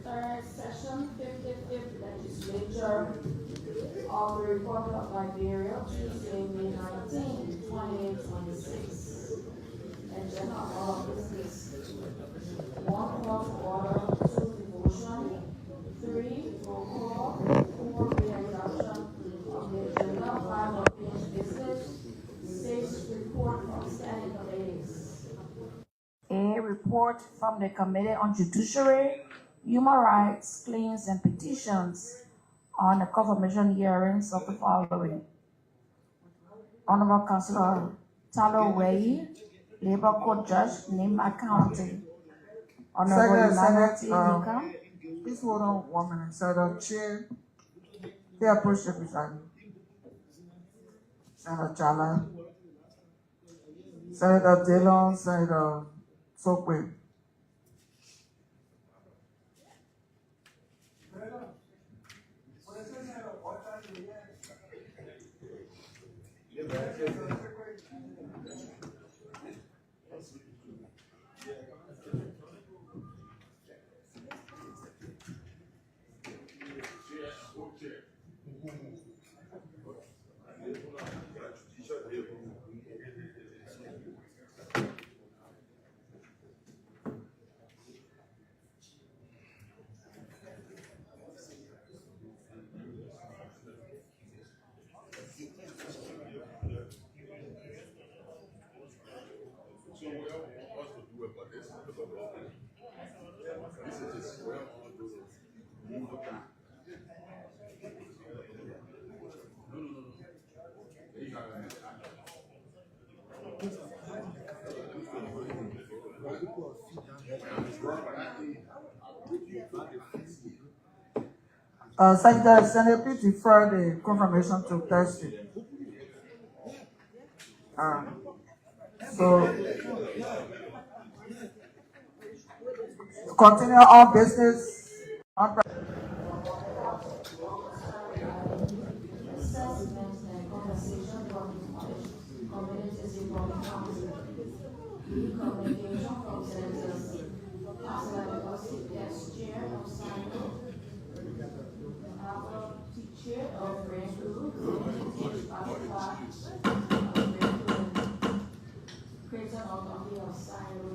Third session, 55th legislature of the Republic of Liberia, Tuesday, May 19, 2026. Agenda of business. 1 call to order, 2 devotion, 3 roll call, 4 re-adoption of the agenda, 5 unfinished business, 6 report from standing committees. A report from the Committee on Judiciary, Human Rights, Claims, and Petitions on the confirmation hearings of the following. Honorable Councilor Talo Wei, Labor Court Judge, Nema County. Honorable Emmanuel T. Nika. Please hold on 1 minute. Senator Chair, they approach the presiding. Senator Chala, Senator Dillon, Senator Sokwe. Secretary, Senate, please defer the confirmation to Thursday. So, continue on business. Assessment and compensation from communities in Bobby County. Communication from senators. Councilor Legosi, yes, chair of Sino. Chair of Greenwood. Creighton Autonomy of Sino.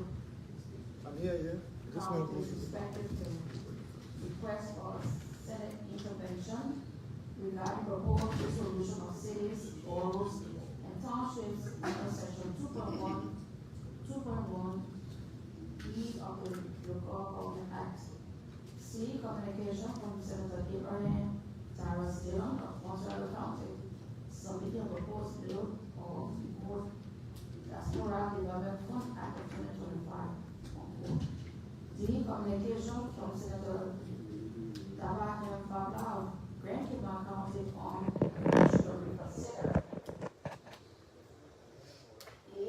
I'm here. This one County is expected to request for Senate intervention regarding proposed dissolution of cities, boroughs, and townships under section 2.1, 2.1 E of the Local Government Act. C, communication from Senator Abraham Tyrus Dillon of Montreal County, submitting a proposed bill of report Diaspora Development Fund Act of 2025. D, communication from Senator Tabak M. Fabla of Grand Kidman County on issue to reconsider. E,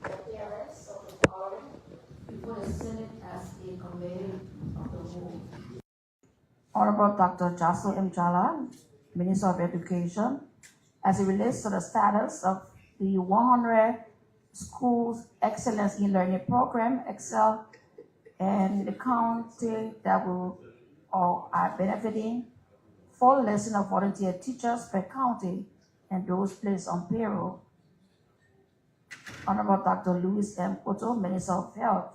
the appearance of the following before the Senate as a committee of the whole. Honorable Dr. Jasso M. Jala, Minister of Education, as it relates to the status of the 100 Schools Excellence in Learning Program, Excel, and the county that will or are benefiting full lesson of volunteer teachers per county and those placed on payroll. Honorable Dr. Louis M. Cotto, Minister of Health,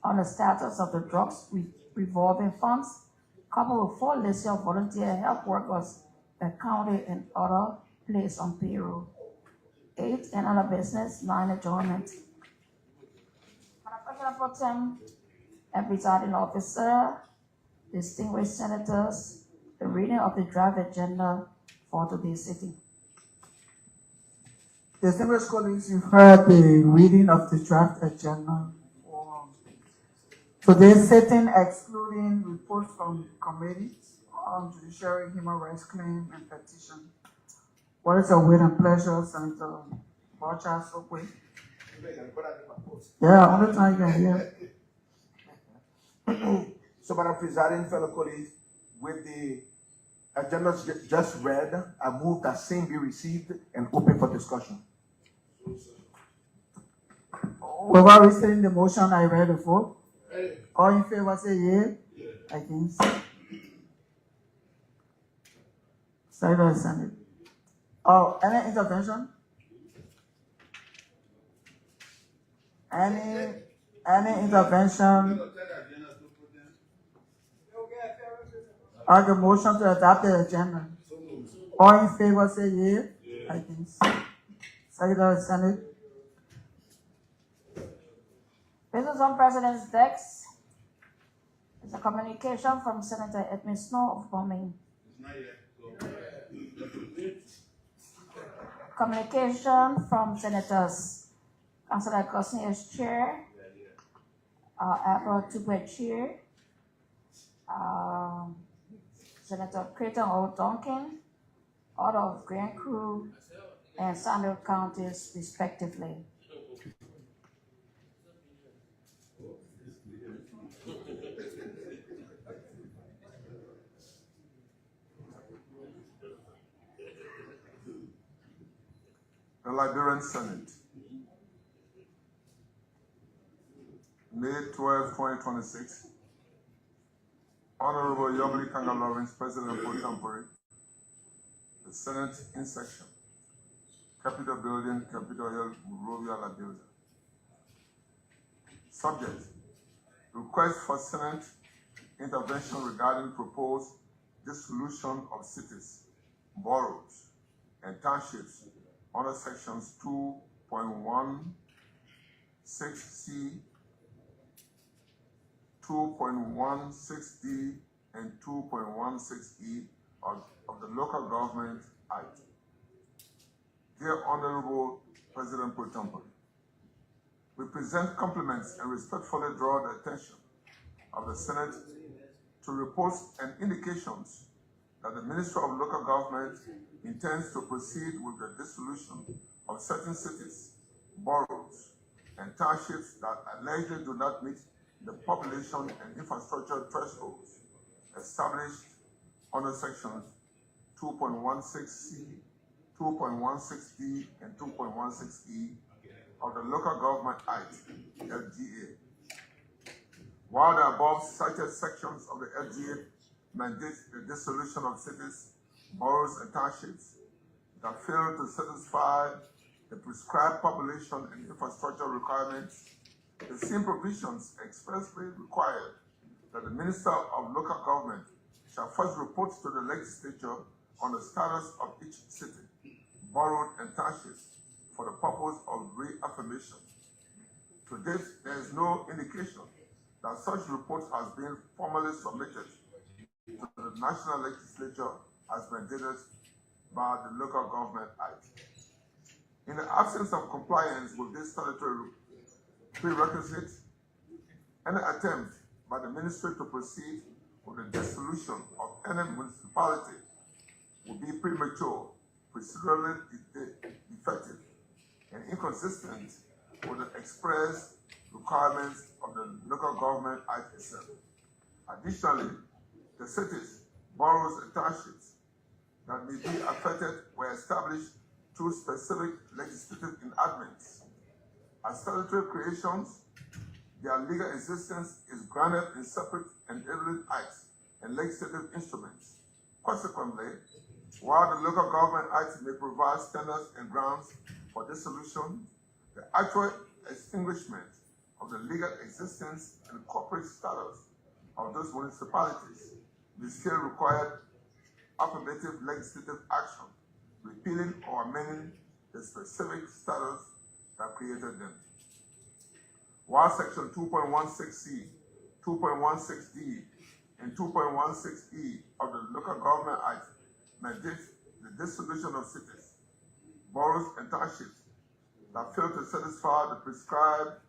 on the status of the drugs revolving funds, coupled with full list of volunteer health workers per county and other placed on payroll. 8, and other business, 9, adjournment. Madam President Pro Tem and presiding officer, distinguished senators, the reading of the draft agenda for today's sitting. Distinguished colleagues, you've heard the reading of the draft agenda for today's sitting, excluding reports from committees on judiciary, human rights claim, and petition. What is your will and pleasure, Senator Borcha Sokwe? Yeah, all the time you're here. So, Madam Presiding, fellow colleagues, with the Agendas just read, I move that same be received and open for discussion. Without restating the motion, I read the vote. All in favor say yea. Against. Secretary of the Senate. Oh, any intervention? Any intervention? On the motion to adopt the agenda. All in favor say yea. Against. Secretary of the Senate. Business on President's desk is a communication from Senator Edmund Snow of Bombing. Communication from Senators Councilor Gosney as chair, April Tugbe chair, Senator Creighton O. Duncan, Order of Grand Crew, and Sandal counties respectively. The Liberian Senate, May 12, 2026. Honorable Yomli Kanga Lawrence, President pro tempore. The Senate in session. Capitol Building, Capitol Hill, Monrovia, Liberia. Subject: request for Senate intervention regarding proposed dissolution of cities, boroughs, and townships under sections 2.16C, 2.16D, and 2.16E of the Local Government Act. Dear Honorable President pro tempore, we present compliments and respectfully draw the attention of the Senate to reports and indications that the Ministry of Local Government intends to proceed with the dissolution of certain cities, boroughs, and townships that allegedly do not meet the population and infrastructure thresholds established under sections 2.16C, 2.16D, and 2.16E of the Local Government Act, LGA. While the above cited sections of the LGA mandate the dissolution of cities, boroughs, and townships that fail to satisfy the prescribed population and infrastructure requirements, the same provisions expressly require that the Minister of Local Government shall first report to the legislature on the status of each city, borough, and township for the purpose of reaffirmation. To date, there is no indication that such report has been formally submitted to the National Legislature as mandated by the Local Government Act. In the absence of compliance with this statutory prerequisite, any attempt by the ministry to proceed with the dissolution of any municipality would be premature, procedurally defective, and inconsistent with the express requirements of the Local Government Act itself. Additionally, the cities, boroughs, and townships that may be affected were established through specific legislative enactments. As statutory creations, their legal existence is grounded in separate and independent acts and legislative instruments. Consequently, while the Local Government Act may provide standards and grounds for dissolution, the actual extinguishment of the legal existence and corporate status of those municipalities may still require affirmative legislative action, repealing or amending the specific status that created them. While Section 2.16C, 2.16D, and 2.16E of the Local Government Act mandates the dissolution of cities, boroughs, and townships that fail to satisfy the prescribed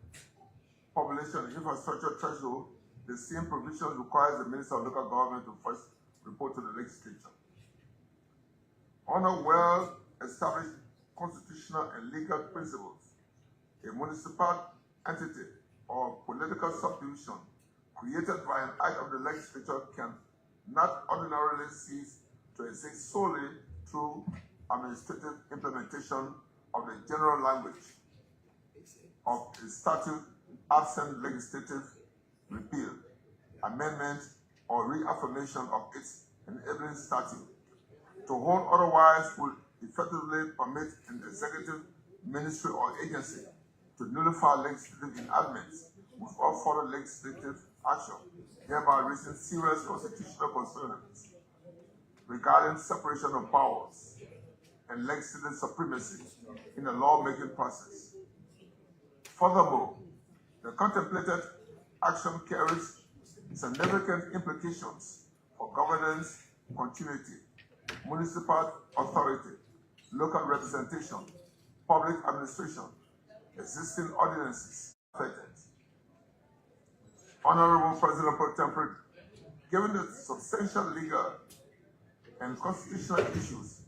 population and infrastructure threshold, the same provision requires the Minister of Local Government to first report to the legislature. Under well-established constitutional and legal principles, a municipal entity or political subdivision created by an act of the legislature can not ordinarily cease to to exist solely through administrative implementation of the general language of the statute absent legislative repeal, amendment, or reaffirmation of its enabling statute. To hold otherwise would effectively permit an executive ministry or agency to nullify legislative enactments without further legislative action, thereby raising serious constitutional concerns regarding separation of powers and legislative supremacy in the lawmaking process. Furthermore, the contemplated action carries significant implications for governance continuity, municipal authority, local representation, public administration, existing ordinances affected. Honorable President Pro Tempore, given the substantial legal and constitutional issues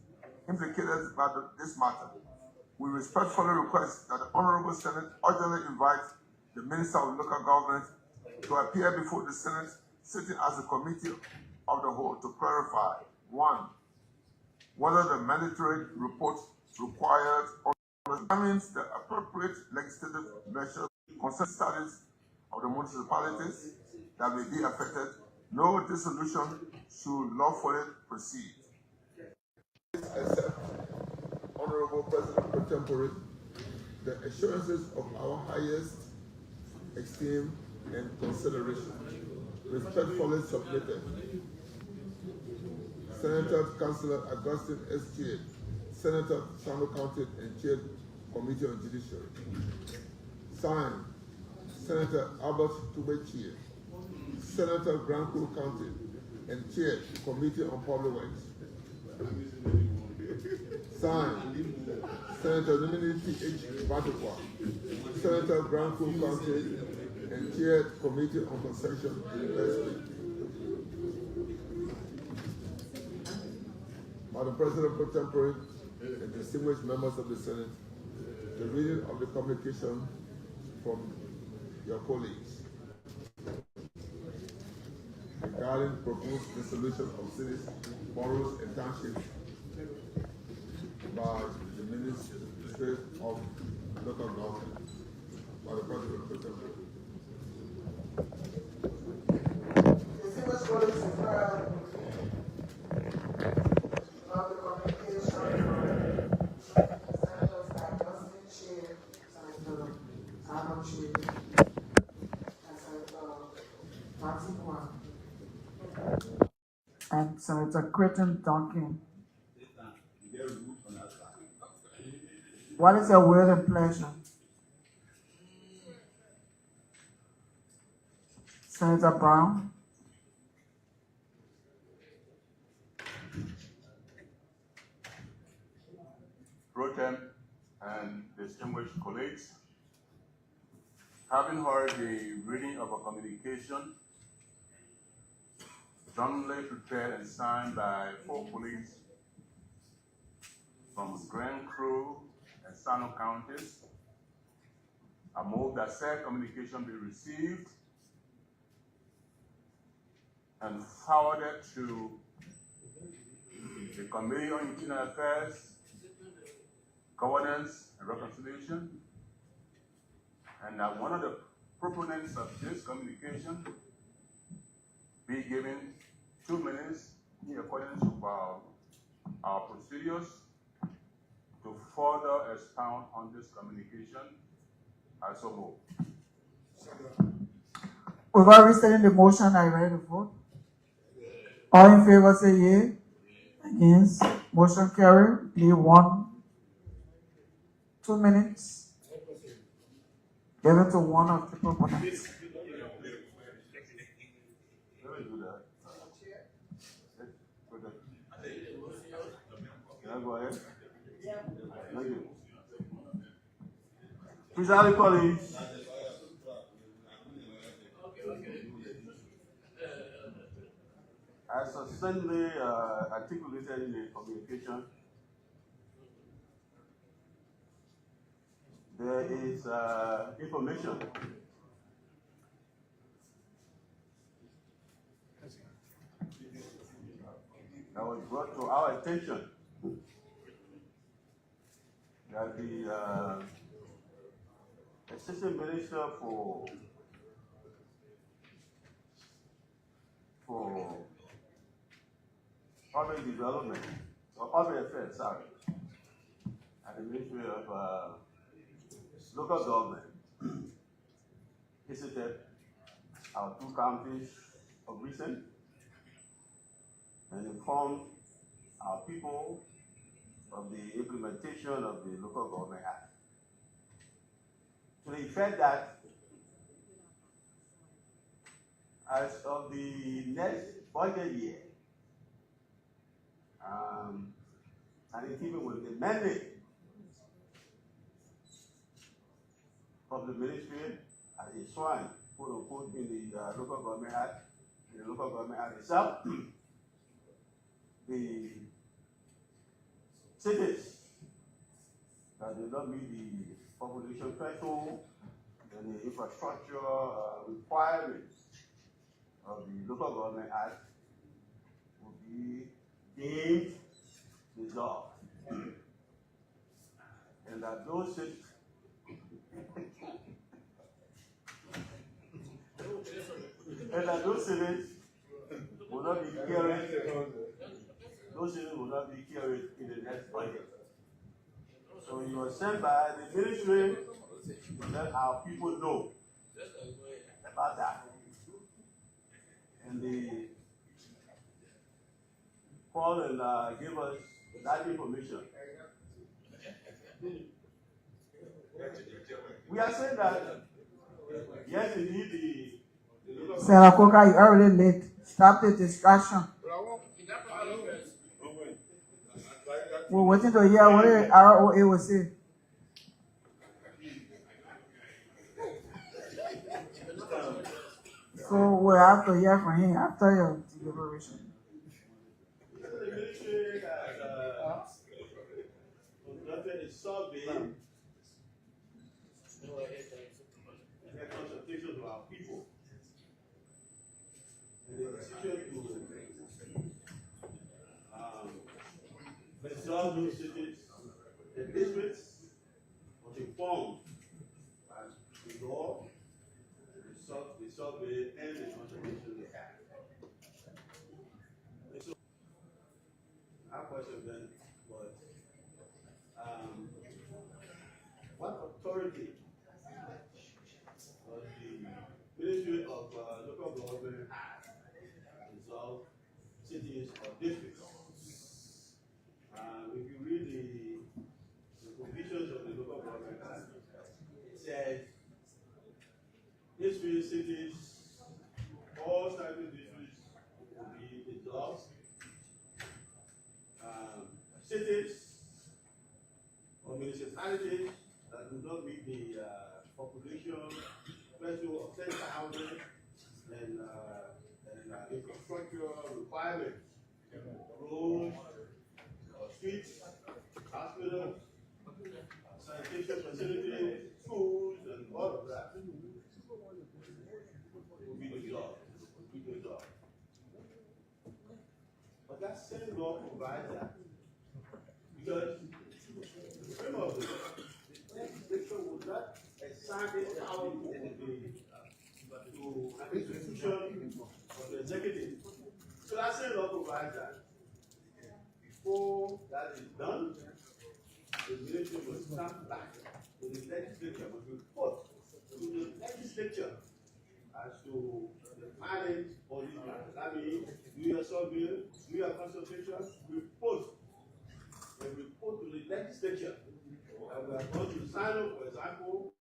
implicated by this matter, we respectfully request that the Honorable Senate urgently invite the Minister of Local Government to appear before the Senate sitting as a committee of the whole to clarify, 1, whether the mandatory report required or determines the appropriate legislative measures concerning studies of the municipalities that may be affected, no dissolution should lawfully proceed. Accept, Honorable President Pro Tempore, the assurances of our highest esteem and consideration. Respectfully submitted. Senator Councilor Augustine S. Chie, Senator Sano County and Chaired Committee on Judiciary. Signed, Senator Albert Tube Chie, Senator Grand Kuru County and Chaired Committee on Public Works. Signed, Senator Nomini P.H. Batukwa, Senator Grand Kuru County and Chaired Committee on Concession University. Madam President Pro Tempore and distinguished members of the Senate, the reading of the communication from your colleagues regarding proposed dissolution of cities, boroughs, and townships by the Ministry of Local Government. Madam President Pro Tempore. Distinguished colleagues, you've heard of the communication from Senators Augustine Chie, Senator Sano Chie, and Senator Batukwa, and Senator Creighton Duncan. What is your will and pleasure? Senator Brown? Pro Tem and distinguished colleagues, having heard the reading of a communication jointly prepared and signed by 4 colleagues from Grand Kuru and Sano counties, I move that said communication be received and forwarded to the Committee on Internal Affairs, Governance and Reconciliation, and that one of the proponents of this communication be given 2 minutes in accordance with our procedures to further expound on this communication. I so move. Without restating the motion, are you ready to vote? All in favor say yea. Against, motion carried. Leave 2 minutes. Give it to one of the proponents. Can I go ahead? Thank you. Presiding colleagues, as succinctly articulated in the communication, there is information that was brought to our attention that the Assistant Minister for Urban Development, or Urban Affairs, sorry, at the Ministry of Local Government, visited our two counties of recent and informed our people of the implementation of the Local Government Act. To the effect that as of the next budget year, and in keeping with the mandate of the ministry as enshrined, quote unquote, in the Local Government Act, in the Local Government Act itself, the cities that do not meet the population threshold and the infrastructure requirements of the Local Government Act will be deemed dissolved. And that those cities will not be carried. Those cities will not be carried in the next budget. So you are sent by the ministry to let our people know about that. And they call and give us that information. We are saying that, yes, indeed, Senator Coker, you're already late. Stop the distraction. We're waiting to hear what the ROA will say. So we'll have to hear from him after your deliberation. the ministry has conducted a survey and a consultation of our people. And the decision to resolve those cities and districts was informed by the law, the survey, and the consultation they had. And so, our question then was, what authority does the Ministry of Local Government have to resolve cities or districts? If you read the provisions of the Local Government Act, it says districts, cities, all statutory districts will be dissolved. Cities or municipalities that do not meet the population threshold of 10,000 and infrastructure requirements, roads, streets, hospitals, sanitation facilities, schools, and all of that will be dissolved. But that same law provides that. Because the frame of the legislature would not assign this power to an institution of the executive. So that same law provides that. Before that is done, the ministry will stand back to the legislature, will report to the legislature as to the findings for this matter. That means, do your survey, do your consultation, report to the legislature. And we are going to sign up, for example,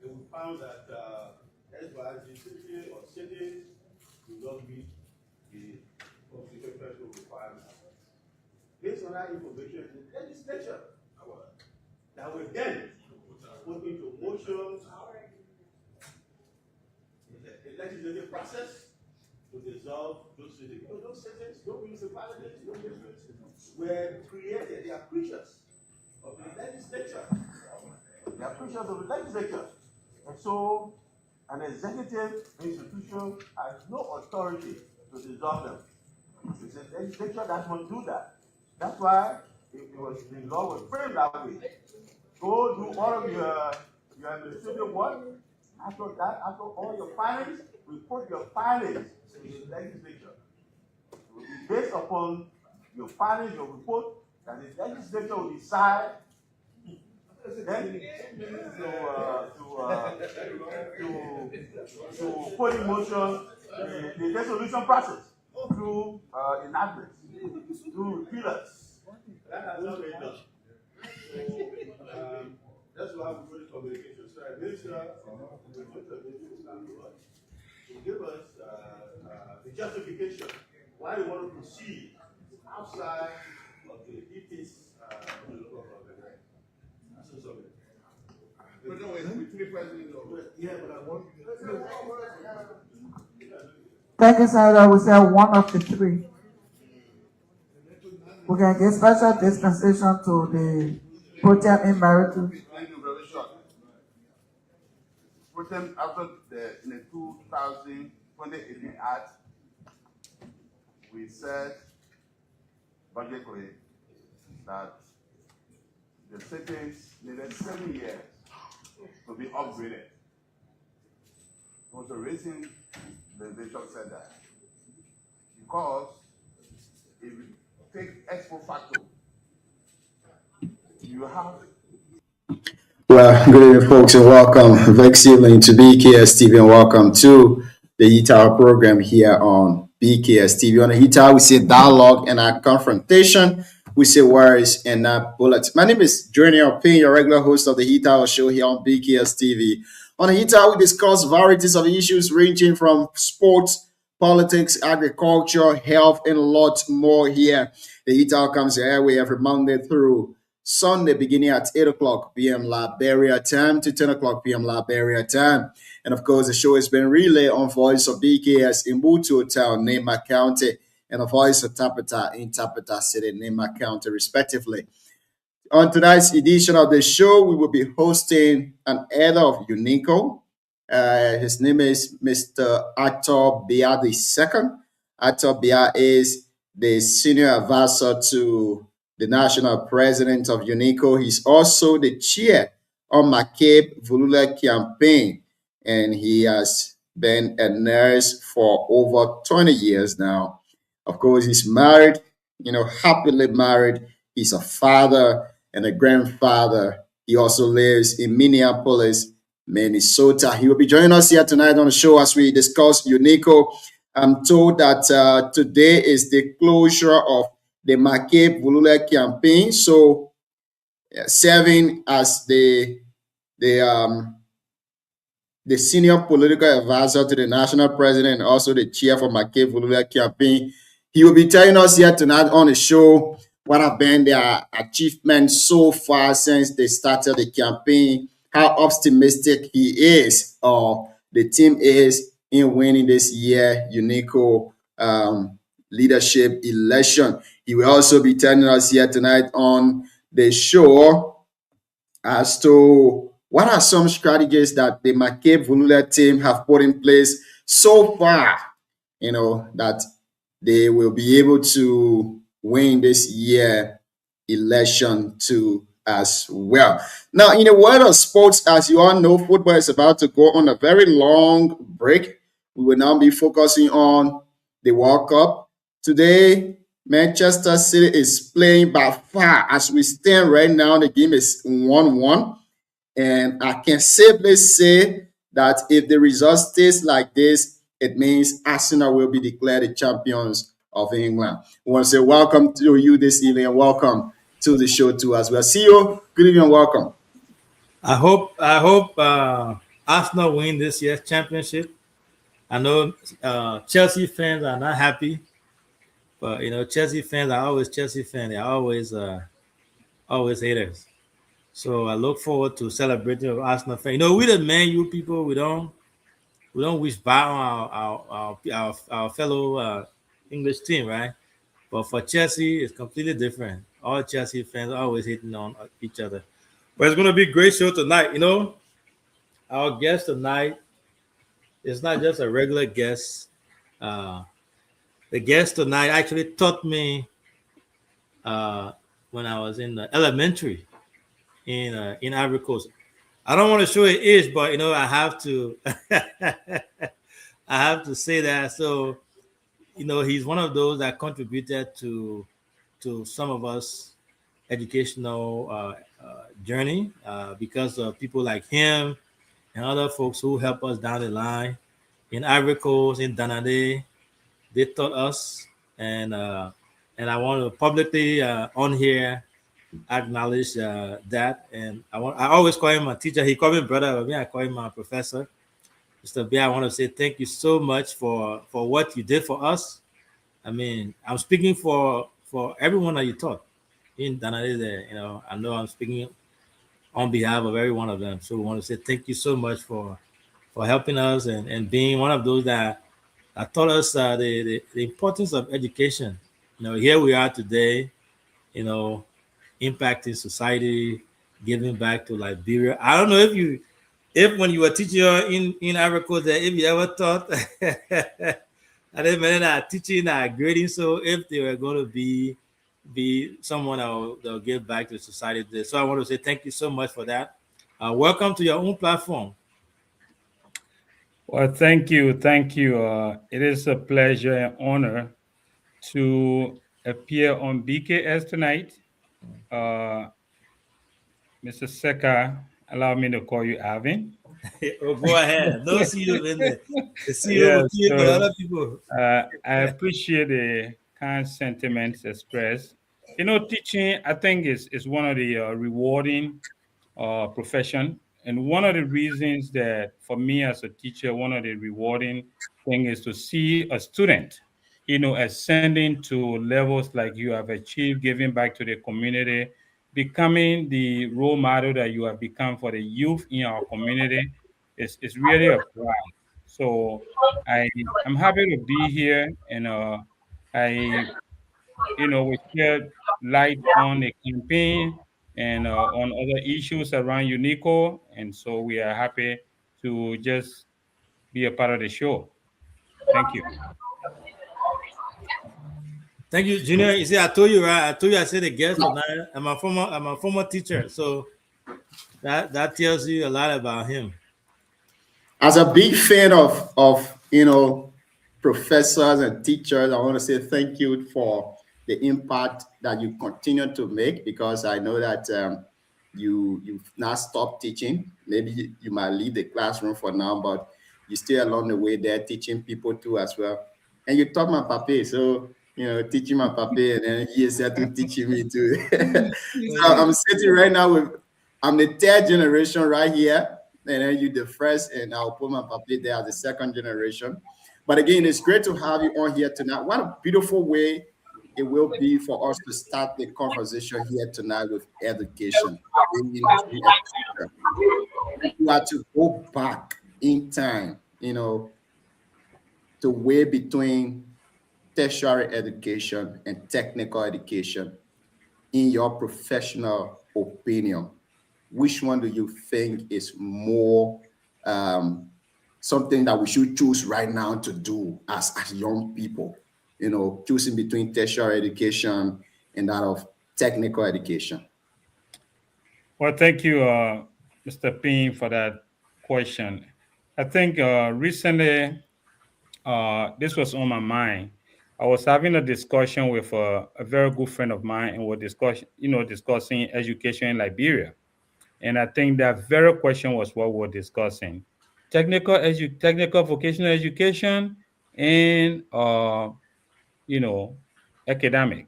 and we found that SYG city or cities do not meet the constitutional requirements. Based on that information, the legislature that will then put into motion the legislative process to dissolve those cities. Because those cities, no municipalities, no districts were created. They are creatures of the legislature. They are creatures of the legislature. And so, an executive institution has no authority to dissolve them. It's a legislature that must do that. That's why the law was framed that way. Go do all of your administrative work. After that, after all your filings, report your filings to the legislature. It will be based upon your filings, your report, that the legislature will decide then to put in motion the resolution process through enactment, through repealers. That has not been done. So, that's why we put communication. So I made sure the to give us the justification why we want to proceed outside of the EP's local government. But no, it's between president or. Yeah, but I want. Thank you, Senator. We said one of the three. We can give special dispensation to the pro tem emeritus. Thank you very short. Put them after in the 2018 Act, we said budgetary that the cities needed 7 years to be upgraded. Was the reason the bishop said that? Because if you take expo facto, you have. Well, good evening, folks, and welcome. Vex Evening to BKS TV, and welcome to the ETAR program here on BKS TV. On the ETAR, we see dialogue and our confrontation. We see words and not bullets. My name is Junior Payne, your regular host of the ETAR show here on BKS TV. On the ETAR, we discuss varieties of issues ranging from sports, politics, agriculture, health, and lots more here. The ETAR comes your way every Monday through Sunday, beginning at 8 o'clock p.m. Liberia time to 10 o'clock p.m. Liberia time. And of course, the show has been relayed on Voice of BKS in Butu Town, Nema County, and a Voice of Tapeta in Tapeta City, Nema County, respectively. On tonight's edition of the show, we will be hosting an elder of UNICO. His name is Mr. Ator Bia II. Ator Bia is the senior advisor to the national president of UNICO. He's also the chair of McCabe Vulula campaign, and he has been a nurse for over 20 years now. Of course, he's married, happily married. He's a father and a grandfather. He also lives in Minneapolis, Minnesota. He will be joining us here tonight on the show as we discuss UNICO. I'm told that today is the closure of the McCabe Vulula campaign. So, serving as the senior political advisor to the national president and also the chair for McCabe Vulula campaign, he will be telling us here tonight on the show what have been their achievements so far since they started the campaign, how optimistic he is or the team is in winning this year UNICO leadership election. He will also be telling us here tonight on the show as to what are some strategies that the McCabe Vulula team have put in place so far, that they will be able to win this year election too as well. Now, in the world of sports, as you all know, football is about to go on a very long break. We will now be focusing on the World Cup. Today, Manchester City is playing by far. As we stand right now, the game is 1-1. And I can safely say that if the result stays like this, it means Arsenal will be declared the champions of England. We want to say welcome to you this evening and welcome to the show too as well. See you. Good evening and welcome. I hope Arsenal win this year's championship. I know Chelsea fans are not happy, but Chelsea fans are always Chelsea fans. They're always haters. So I look forward to celebrating with Arsenal fans. We the Man U people, we don't wish bad on our fellow English team, right? But for Chelsea, it's completely different. All Chelsea fans are always hating on each other. But it's going to be a great show tonight. Our guest tonight is not just a regular guest. the guest tonight actually taught me when I was in the elementary in Ivory Coast. I don't want to show his age, but I have to I have to say that. So he's one of those that contributed to some of us educational journey because of people like him and other folks who help us down the line in Ivory Coast, in Danade. They taught us, and I want to publicly on here acknowledge that. And I always call him my teacher. He called me brother, but me I call him my professor. Mr. B, I want to say thank you so much for what you did for us. I mean, I'm speaking for everyone that you taught in Danade there. I know I'm speaking on behalf of every one of them. So we want to say thank you so much for helping us and being one of those that taught us the importance of education. Here we are today, impacting society, giving back to Liberia. I don't know if when you were teaching in Ivory Coast, that if you ever thought that they men teaching grading, so if they were going to be someone that will give back to society today. So I want to say thank you so much for that. Welcome to your own platform. Well, thank you. Thank you. It is a pleasure and honor to appear on BKS tonight. Mr. Seka, allow me to call you Alvin. Oh, go ahead. No CEO in there. The Yeah, CEO for other people. I appreciate the kind sentiments expressed. Teaching, I think, is one of the rewarding profession. And one of the reasons that for me as a teacher, one of the rewarding thing is to see a student, ascending to levels like you have achieved, giving back to the community, becoming the role model that you have become for the youth in our community is really a pride. So I'm happy to be here, and I we shed light on the campaign and on other issues around UNICO. And so we are happy to just be a part of the show. Thank you. Thank you, Junior. You see, I told you, right? I said the guest tonight. I'm a former teacher, so that tells you a lot about him. As a big fan of professors and teachers, I want to say thank you for the impact that you continue to make, because I know that you've not stopped teaching. Maybe you might leave the classroom for now, but you're still along the way there teaching people too as well. And you taught my papi, so teaching my papi, and then he is to teaching me too. So I'm sitting right now I'm the third generation right here, and then you the first, and I'll put my papi there as the second generation. But again, it's great to have you on here tonight. What a beautiful way it will be for us to start the conversation here tonight with education. You have to go back in time, to way between tertiary education and technical education. In your professional opinion, which one do you think is more something that we should choose right now to do as young people? Choosing between tertiary education and that of technical education. Well, thank you, Mr. Payne, for that question. I think recently this was on my mind. I was having a discussion with a very good friend of mine, and we're discussing education in Liberia. And I think that very question was what we're discussing: technical vocational education, and academic.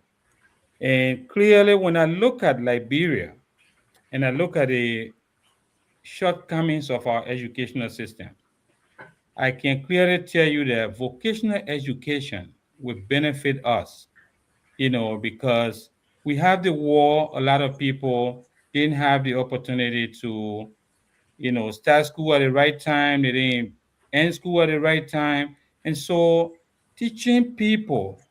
And clearly, when I look at Liberia and I look at the shortcomings of our educational system, I can clearly tell you that vocational education will benefit us, because we have the war. A lot of people didn't have the opportunity to, start school at the right time. They didn't end school at the right time. And so teaching people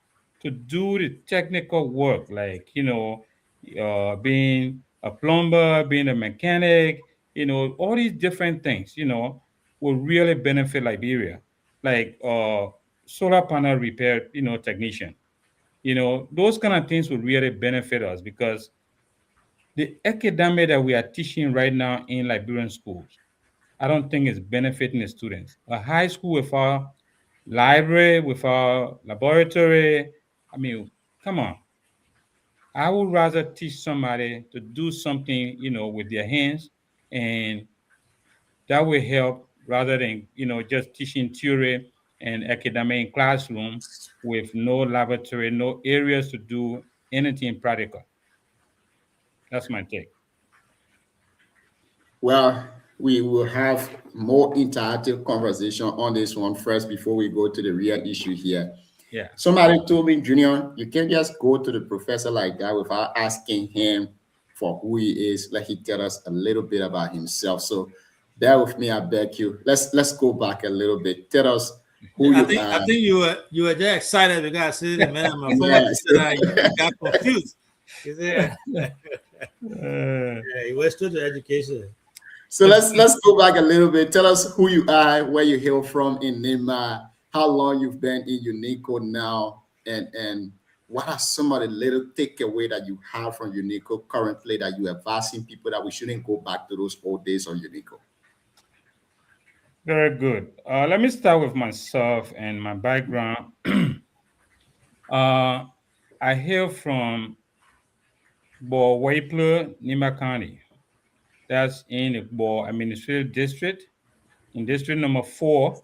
to do the technical work, like, being a plumber, being a mechanic, all these different things, will really benefit Liberia. Like solar panel repair, technician. Those kind of things would really benefit us because the academic that we are teaching right now in Liberian schools, I don't think is benefiting the students. A high school with our library, with our laboratory, I mean, come on. I would rather teach somebody to do something, with their hands, and that will help rather than, just teaching theory and academic in classroom with no laboratory, no areas to do anything practical. That's my take. Well, we will have more interactive conversation on this one first before we go to the real issue here. Yeah. Somebody told me, Junior, you can't just go to the professor like that without asking him for who he is. Let he tell us a little bit about himself. So bear with me, I beg you. Let's go back a little bit. Tell us who I you think are. I think you were just excited because I said the man, my former Yes. listener, you got confused. He said, yeah, he was still to education. So let's go back a little bit. Tell us who you are, where you hail from in Nima, how long you've been in Unico now, and what are some of the little takeaway that you have from Unico currently that you are advising people that we shouldn't go back to those old days on Unico? Very good. Let me start with myself and my background. I hail from Bo-Waipler, Nima County. That's in the Bo Administrative District, in District number 4.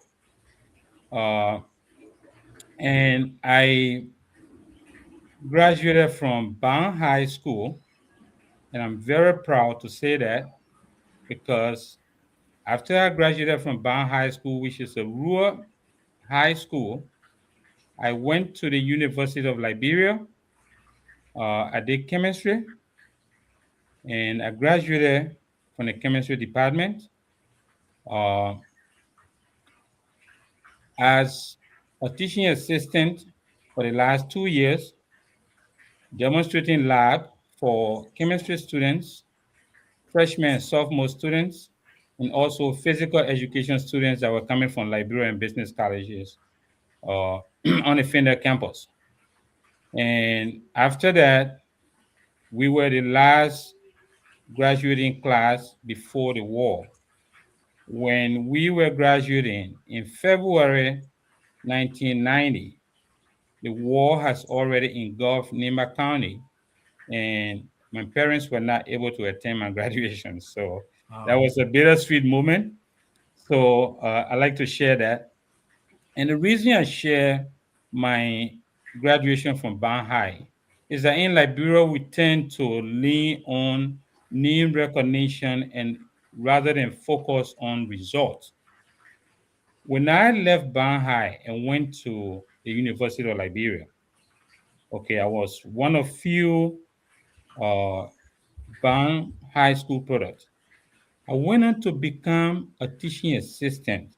And I graduated from Bang High School, and I'm very proud to say that because after I graduated from Bang High School, which is a rural high school, I went to the University of Liberia. I did chemistry, and I graduated from the chemistry department. As a teaching assistant for the last 2 years, demonstrating lab for chemistry students, freshman and sophomore students, and also physical education students that were coming from Liberia and business colleges on the Fender campus. And after that, we were the last graduating class before the war. When we were graduating in February 1990, the war has already engulfed Nima County, and my parents were not able to attend my graduation. So that was a bittersweet moment. So I like to share that. And the reason I share my graduation from Bang High is that in Liberia, we tend to lean on name recognition and rather than focus on results. When I left Bang High and went to the University of Liberia, okay, I was one of few Bang High School products. I went on to become a teaching assistant,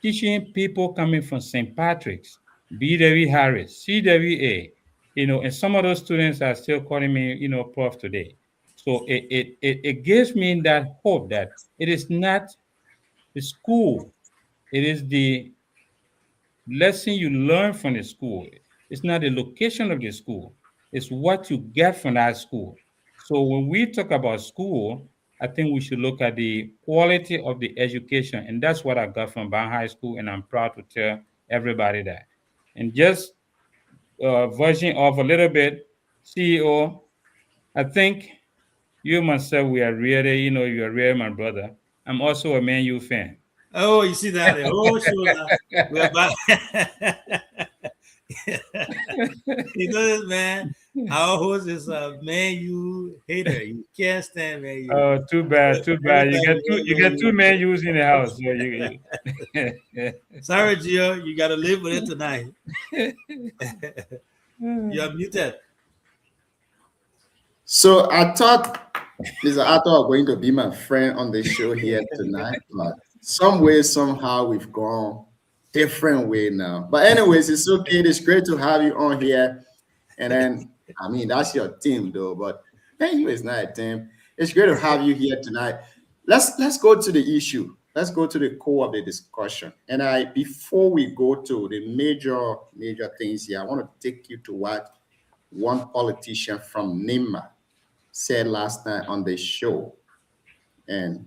teaching people coming from St. Patrick's, B.W. Harris, CWA, and some of those students are still calling me, prof today. So it gives me that hope that it is not the school, it is the lesson you learn from the school. It's not the location of the school, it's what you get from that school. So when we talk about school, I think we should look at the quality of the education. And that's what I got from Bang High School. And I'm proud to tell everybody that. And just version of a little bit, CEO, I think you and myself, we are really, you are really my brother. I'm also a Man U fan. Oh, you see that? Oh, sure. We're back. You know this, man. Our host is a Man U hater. You can't stand Man U. Oh, too bad, too bad. You get two Man U's in the house. So Sorry, Gio. You got to live with it tonight. You're muted. So I thought Mr. Arthur was going to be my friend on the show here tonight, but some way, somehow we've gone different way now. But anyways, it's okay. It's great to have you on here. And then, I mean, that's your team though, but anyway, it's not a team. It's great to have you here tonight. Let's go to the issue. let's go to the core of the discussion. And before we go to the major things here, I want to take you to what one politician from NIMA said last night on the show. And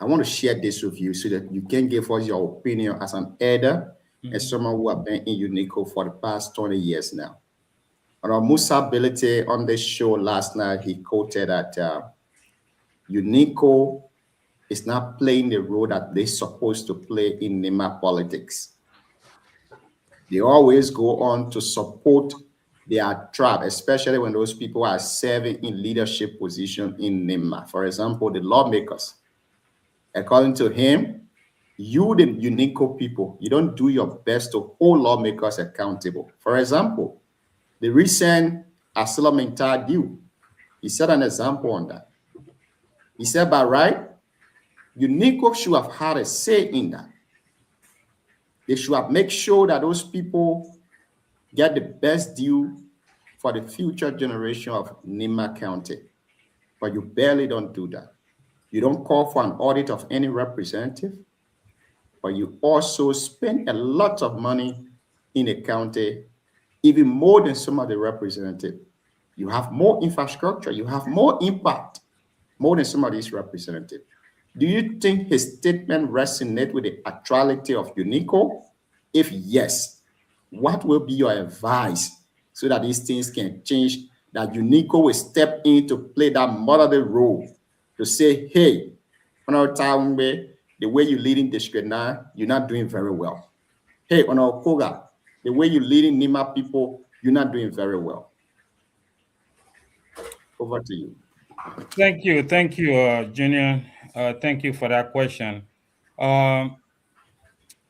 I want to share this with you so that you can give us your opinion as an elder and someone who have been in UNICO for the past 20 years now. On Musa Ability on the show last night, he quoted that UNICO is not playing the role that they're supposed to play in NIMA politics. They always go on to support their tribe, especially when those people are serving in leadership position in NIMA. For example, the lawmakers. According to him, you, the UNICO people, you don't do your best to hold lawmakers accountable. For example, the recent Asylum deal, he set an example on that. He said, by right, UNICO should have had a say in that. They should have made sure that those people get the best deal for the future generation of NIMA County. But you barely don't do that. You don't call for an audit of any representative, but you also spend a lot of money in a county, even more than some of the representatives. You have more infrastructure, you have more impact, more than some of these representatives. Do you think his statement resonates with the actuality of UNICO? If yes, what will be your advice so that these things can change, that UNICO will step in to play that motherly role to say, hey, the way you're leading district now, you're not doing very well. Hey, Koga, the way you're leading NIMA people, you're not doing very well. Over to you. Thank you, Junior. Thank you for that question.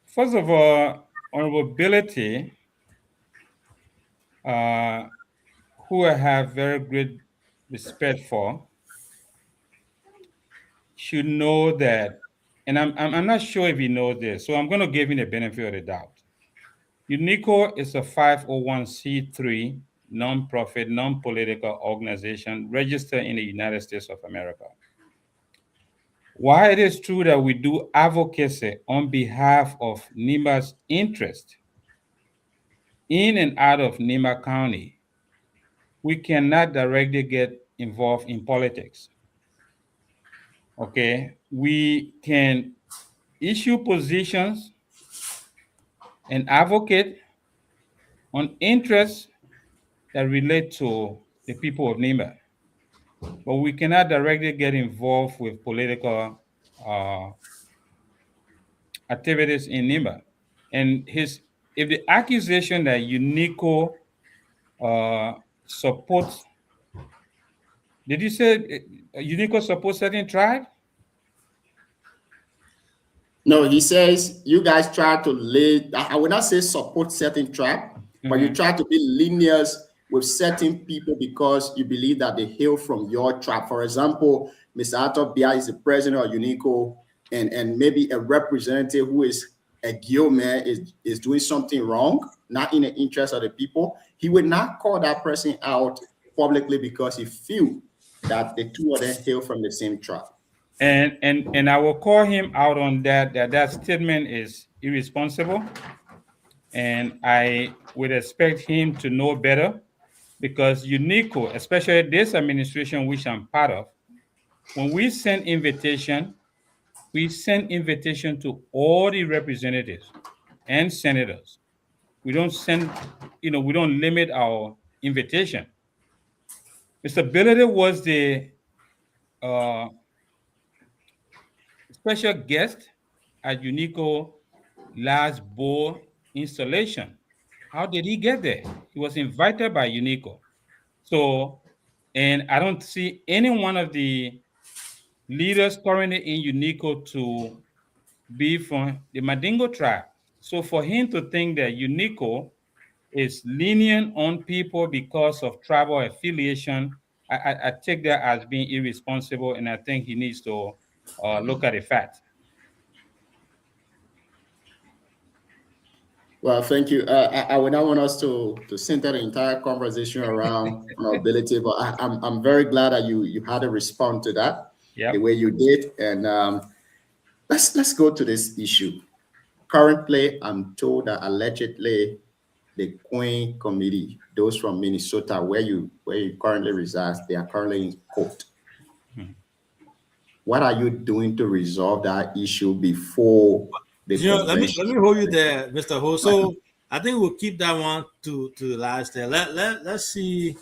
First of all, Honorable Ability, who I have very great respect for, should know that, and I'm not sure if he knows this, so I'm going to give him the benefit of the doubt. UNICO is a 501c3 non-profit, non-political organization registered in the United States of America. While it is true that we do advocacy on behalf of NIMA's interest in and out of NIMA County, we cannot directly get involved in politics. Okay, we can issue positions and advocate on interests that relate to the people of NIMA, but we cannot directly get involved with political activities in NIMA. And if the accusation that UNICO supports, did you say UNICO supports certain tribe? No, he says you guys try to I will not say support certain tribe, but you try to be linear with certain people because you believe that they hail from your tribe. For example, Mr. Arthur Bia is the president of UNICO, and maybe a representative who is a Guilman is doing something wrong, not in the interest of the people. He would not call that person out publicly because he feels that the two of them hail from the same tribe. And I will call him out on that statement is irresponsible. And I would expect him to know better, because UNICO, especially this administration, which I'm part of, when we send invitation to all the representatives and senators. We don't send, we don't limit our invitation. Mr. Ability was the special guest at UNICO last board installation. How did he get there? He was invited by UNICO. So, and I don't see any one of the leaders currently in UNICO to be from the Mandingo tribe. So for him to think that UNICO is lenient on people because of tribal affiliation, I take that as being irresponsible, and I think he needs to look at the fact. Well, thank you. I would not want us to center the entire conversation around Ability, but I'm very glad that you had to respond to that the way you did. And let's go to this issue. Currently, I'm told that allegedly the Queen Committee, those from Minnesota, where you currently reside, they are currently in court. What are you doing to resolve that issue before the convention? let me hold you there, Mr. Ho. So I think we'll keep that one to the last day. Let's see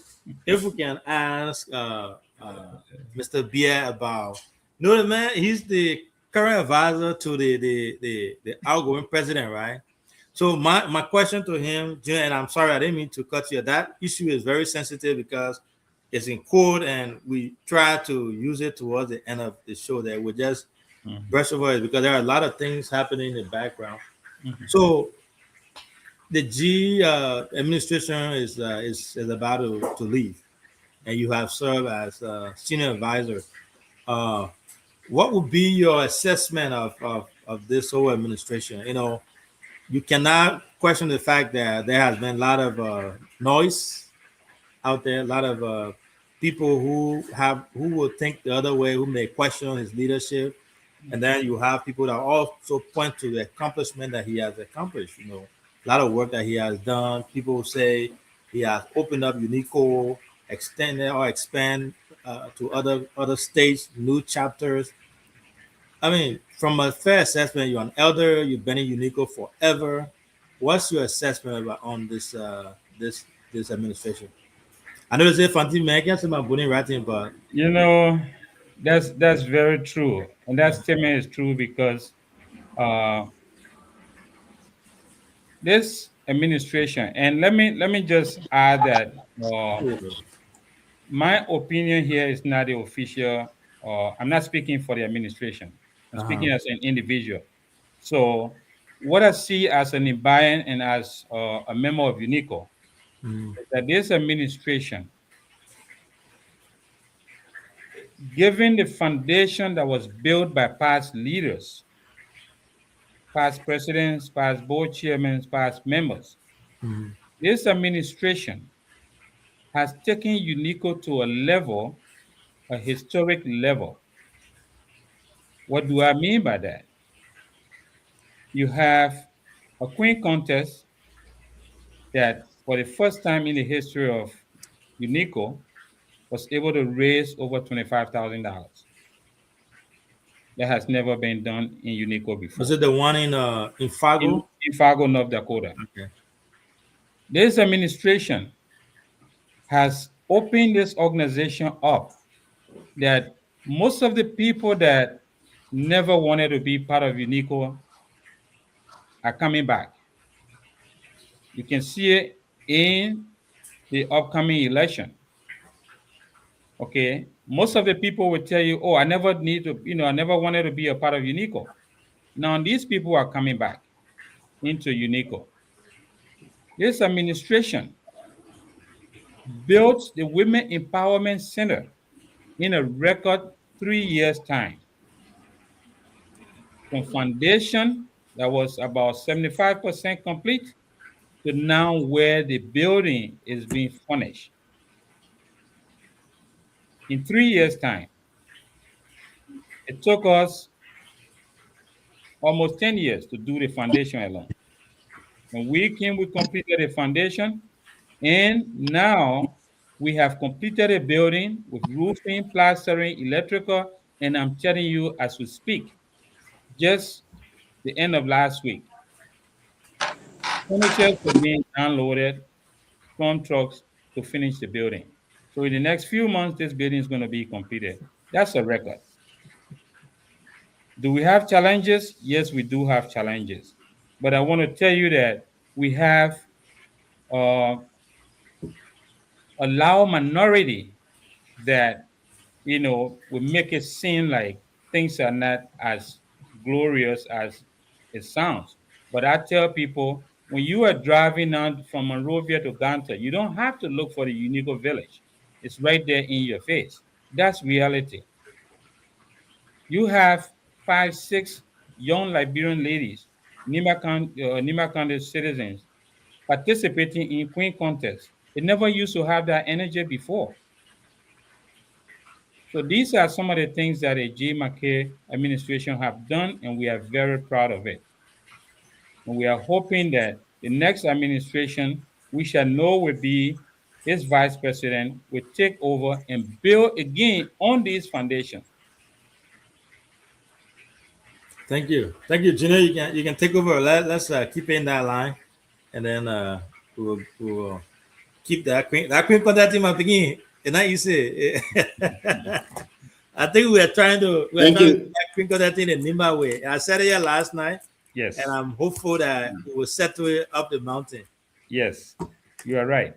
if we can ask Mr. Bier about. No, the man, he's the current advisor to the outgoing president, right? So my question to him, and I'm sorry I didn't mean to cut you. That issue is very sensitive because it's in court, and we try to use it towards the end of the show. That we just brush over it because there are a lot of things happening in the background. So the G administration is about to leave, and you have served as senior advisor. What would be your assessment of this whole administration? You cannot question the fact that there has been a lot of noise out there, a lot of people who will think the other way, who may question his leadership, and then you have people that also point to the accomplishment that he has accomplished. A lot of work that he has done. People say he has opened up Unico, extended or expand to other states, new chapters. I mean, from a fair assessment, you're an elder. You've been in Unico forever. What's your assessment on this administration? I know it's Fanti man, I can't say my bullying writing, but That's very true, and that statement is true because this administration, and let me just add that my opinion here is not the official. I'm not speaking for the administration. I'm speaking as an individual. So, what I see as an Ibayan and as a member of UNICO is that this administration, given the foundation that was built by past leaders, past presidents, past board chairmen, past members, this administration has taken UNICO to a historic level. What do I mean by that? You have a Queen contest that, for the first time in the history of UNICO, was able to raise over $25,000. That has never been done in UNICO before. Was it the one in Fargo? In Fargo, North Dakota. Okay. This administration has opened this organization up that most of the people that never wanted to be part of UNICO are coming back. You can see it in the upcoming election. Okay, most of the people will tell you, "Oh, I never wanted to be a part of UNICO." Now these people are coming back into UNICO. This administration built the Women Empowerment Center in a record 3 years' time. From foundation that was about 75% complete to now where the building is being furnished. In 3 years' time. It took us almost 10 years to do the foundation alone. When we came, we completed the foundation, and now we have completed a building with roofing, plastering, electrical, and I'm telling you, as we speak, just the end of last week, furniture were being downloaded from trucks to finish the building. So in the next few months, this building is going to be completed. That's a record. Do we have challenges? Yes, we do have challenges. But I want to tell you that we have a loud minority that, will make it seem like things are not as glorious as it sounds. But I tell people, when you are driving on from Monrovia to Ganta, you don't have to look for the Unico Village. It's right there in your face. That's reality. You have 5, 6 young Liberian ladies, Nima County citizens, participating in Queen contests. They never used to have that energy before. So these are some of the things that the G. McKay administration have done, and we are very proud of it. And we are hoping that the next administration, we shall know will be his vice president, will take over and build again on these foundations. Thank you, Junior. You can take over. Let's keep in that line, and then we will keep that queen contact team up again. And now you say, I think we are trying to queen contact team in Nima way. I said it here last night. Yes. And I'm hopeful that we will settle it up the mountain. Yes, you are right.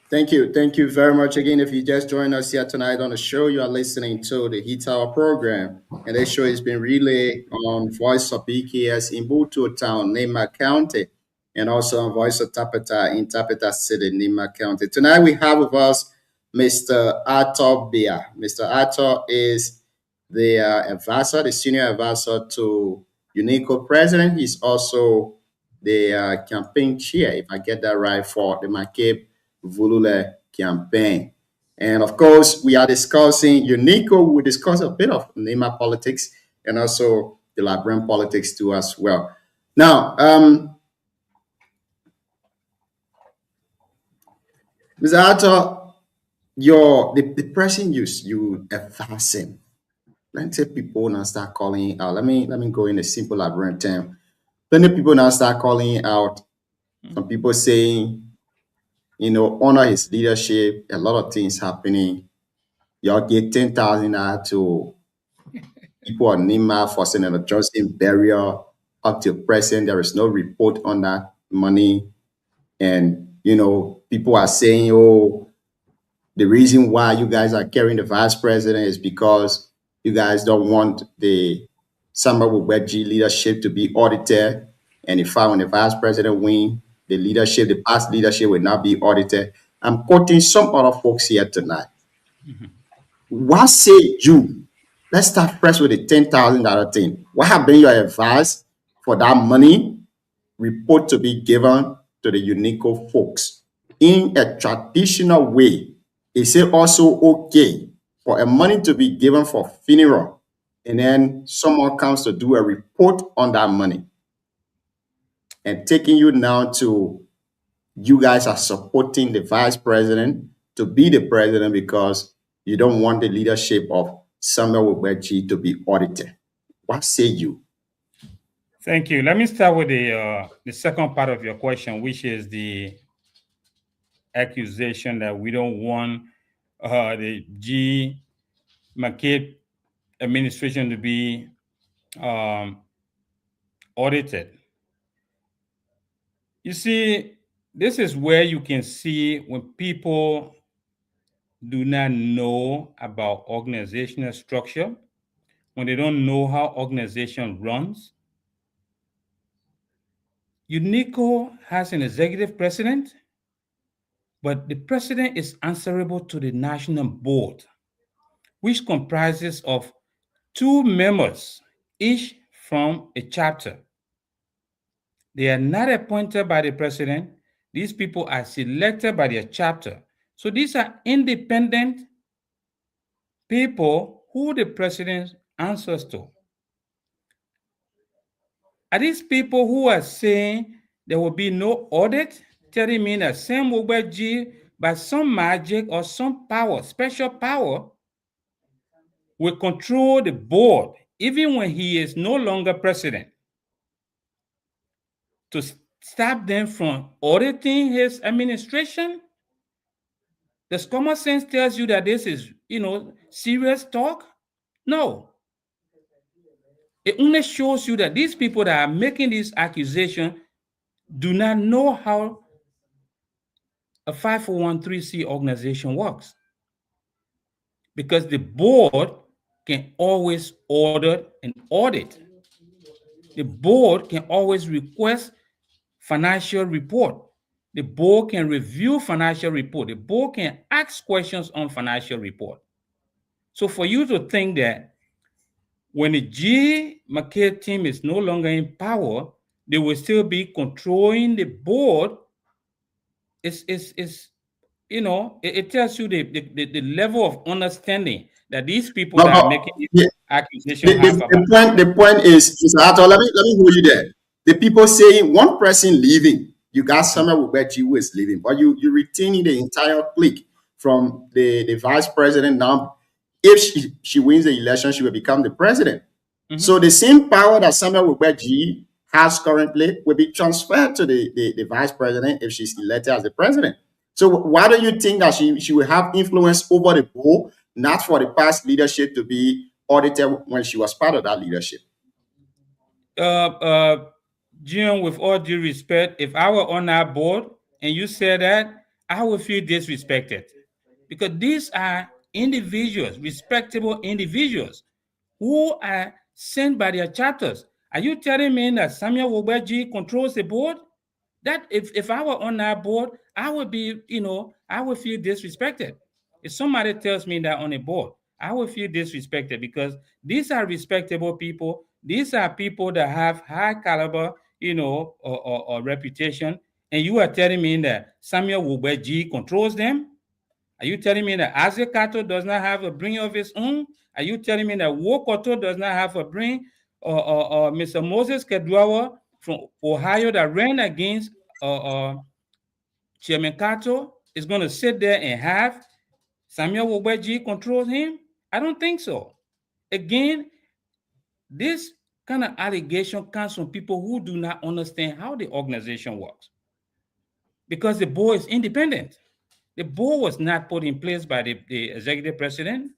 Thank you very much again. If you just joined us here tonight on the show, you are listening to the Heat Tower program, and this show has been relayed on Voice of BKS in Butu Town, Nema County, and also on Voice of Tapeta in Tapeta City, Nema County. Tonight we have with us Mr. Arthur Bia. Mr. Arthur is the advisor, the senior advisor to UNICO president. He's also the campaign chair, if I get that right, for the McCabe Vulule campaign. And of course, we are discussing UNICO. We discuss a bit of NEMA politics and also the Liberian politics too as well. Now, Mr. Arthur, the person you advancing, plenty of people now start calling out. Let me go in a simple Liberian term. Plenty of people now start calling out. Some people saying, honor his leadership, a lot of things happening. Y'all get 10,000 to people on NEMA for Senator Johnson burial. Up to present, there is no report on that money. And, people are saying, the reason why you guys are carrying the vice president is because you guys don't want the Samba Wubweji leadership to be audited. And if when the vice president win, the past leadership will not be audited. I'm quoting some other folks here tonight. What say you? Let's start first with the $10,000 thing. What have been your advice for that money report to be given to the UNICO folks in a traditional way? Is it also okay for a money to be given for funeral and then someone comes to do a report on that money? And taking you now to, you guys are supporting the vice president to be the president because you don't want the leadership of Samuel Wubweji to be audited. What say you? Thank you. Let me start with the second part of your question, which is the accusation that we don't want the G. McCabe administration to be audited. You see, this is where you can see when people do not know about organizational structure, when they don't know how organization runs. UNICO has an executive president, but the president is answerable to the national board, which comprises of 2 members, each from a chapter. They are not appointed by the president. These people are selected by their chapter. So these are independent people who the president answers to. Are these people who are saying there will be no audit, telling me that Sam Wubweji, by some magic or some power, special power, will control the board, even when he is no longer president, to stop them from auditing his administration? Does common sense tells you that this is, serious talk? No. It only shows you that these people that are making these accusations do not know how a 501(c)(3) organization works. Because the board can always order an audit. The board can always request financial report. The board can review financial report. The board can ask questions on financial report. So for you to think that when the G. McCabe team is no longer in power, they will still be controlling the board, is it tells you the level of understanding that these people No, that are no, making the, this accusation have about. the point is, Mr. Ato, let me hold you there. The people saying one person leaving, you got Samuel Wubetji who is leaving, but you retaining the entire clique from the vice president now. If she wins the election, she will become the president. So the same power that Samuel Wubetji has currently will be transferred to the vice president if she's elected as the president. So why do you think that she will have influence over the board, not for the past leadership to be audited when she was part of that leadership? Jim, with all due respect, if I were on our board and you said that, I would feel disrespected, because these are individuals, respectable individuals, who are sent by their charters. Are you telling me that Samuel Wubetji controls the board? That if I were on that board, I would be, I would feel disrespected. If somebody tells me that on a board, I would feel disrespected, because these are respectable people. These are people that have high caliber, or reputation. And you are telling me that Samuel Wubetji controls them? Are you telling me that Isaac Kato does not have a brain of his own? Are you telling me that Wokoto does not have a brain? Or Mr. Moses Kedwawa from Ohio that ran against Chairman Kato is going to sit there and have Samuel Wubetji control him? I don't think so. Again, this kind of allegation comes from people who do not understand how the organization works, because the board is independent. The board was not put in place by the executive president.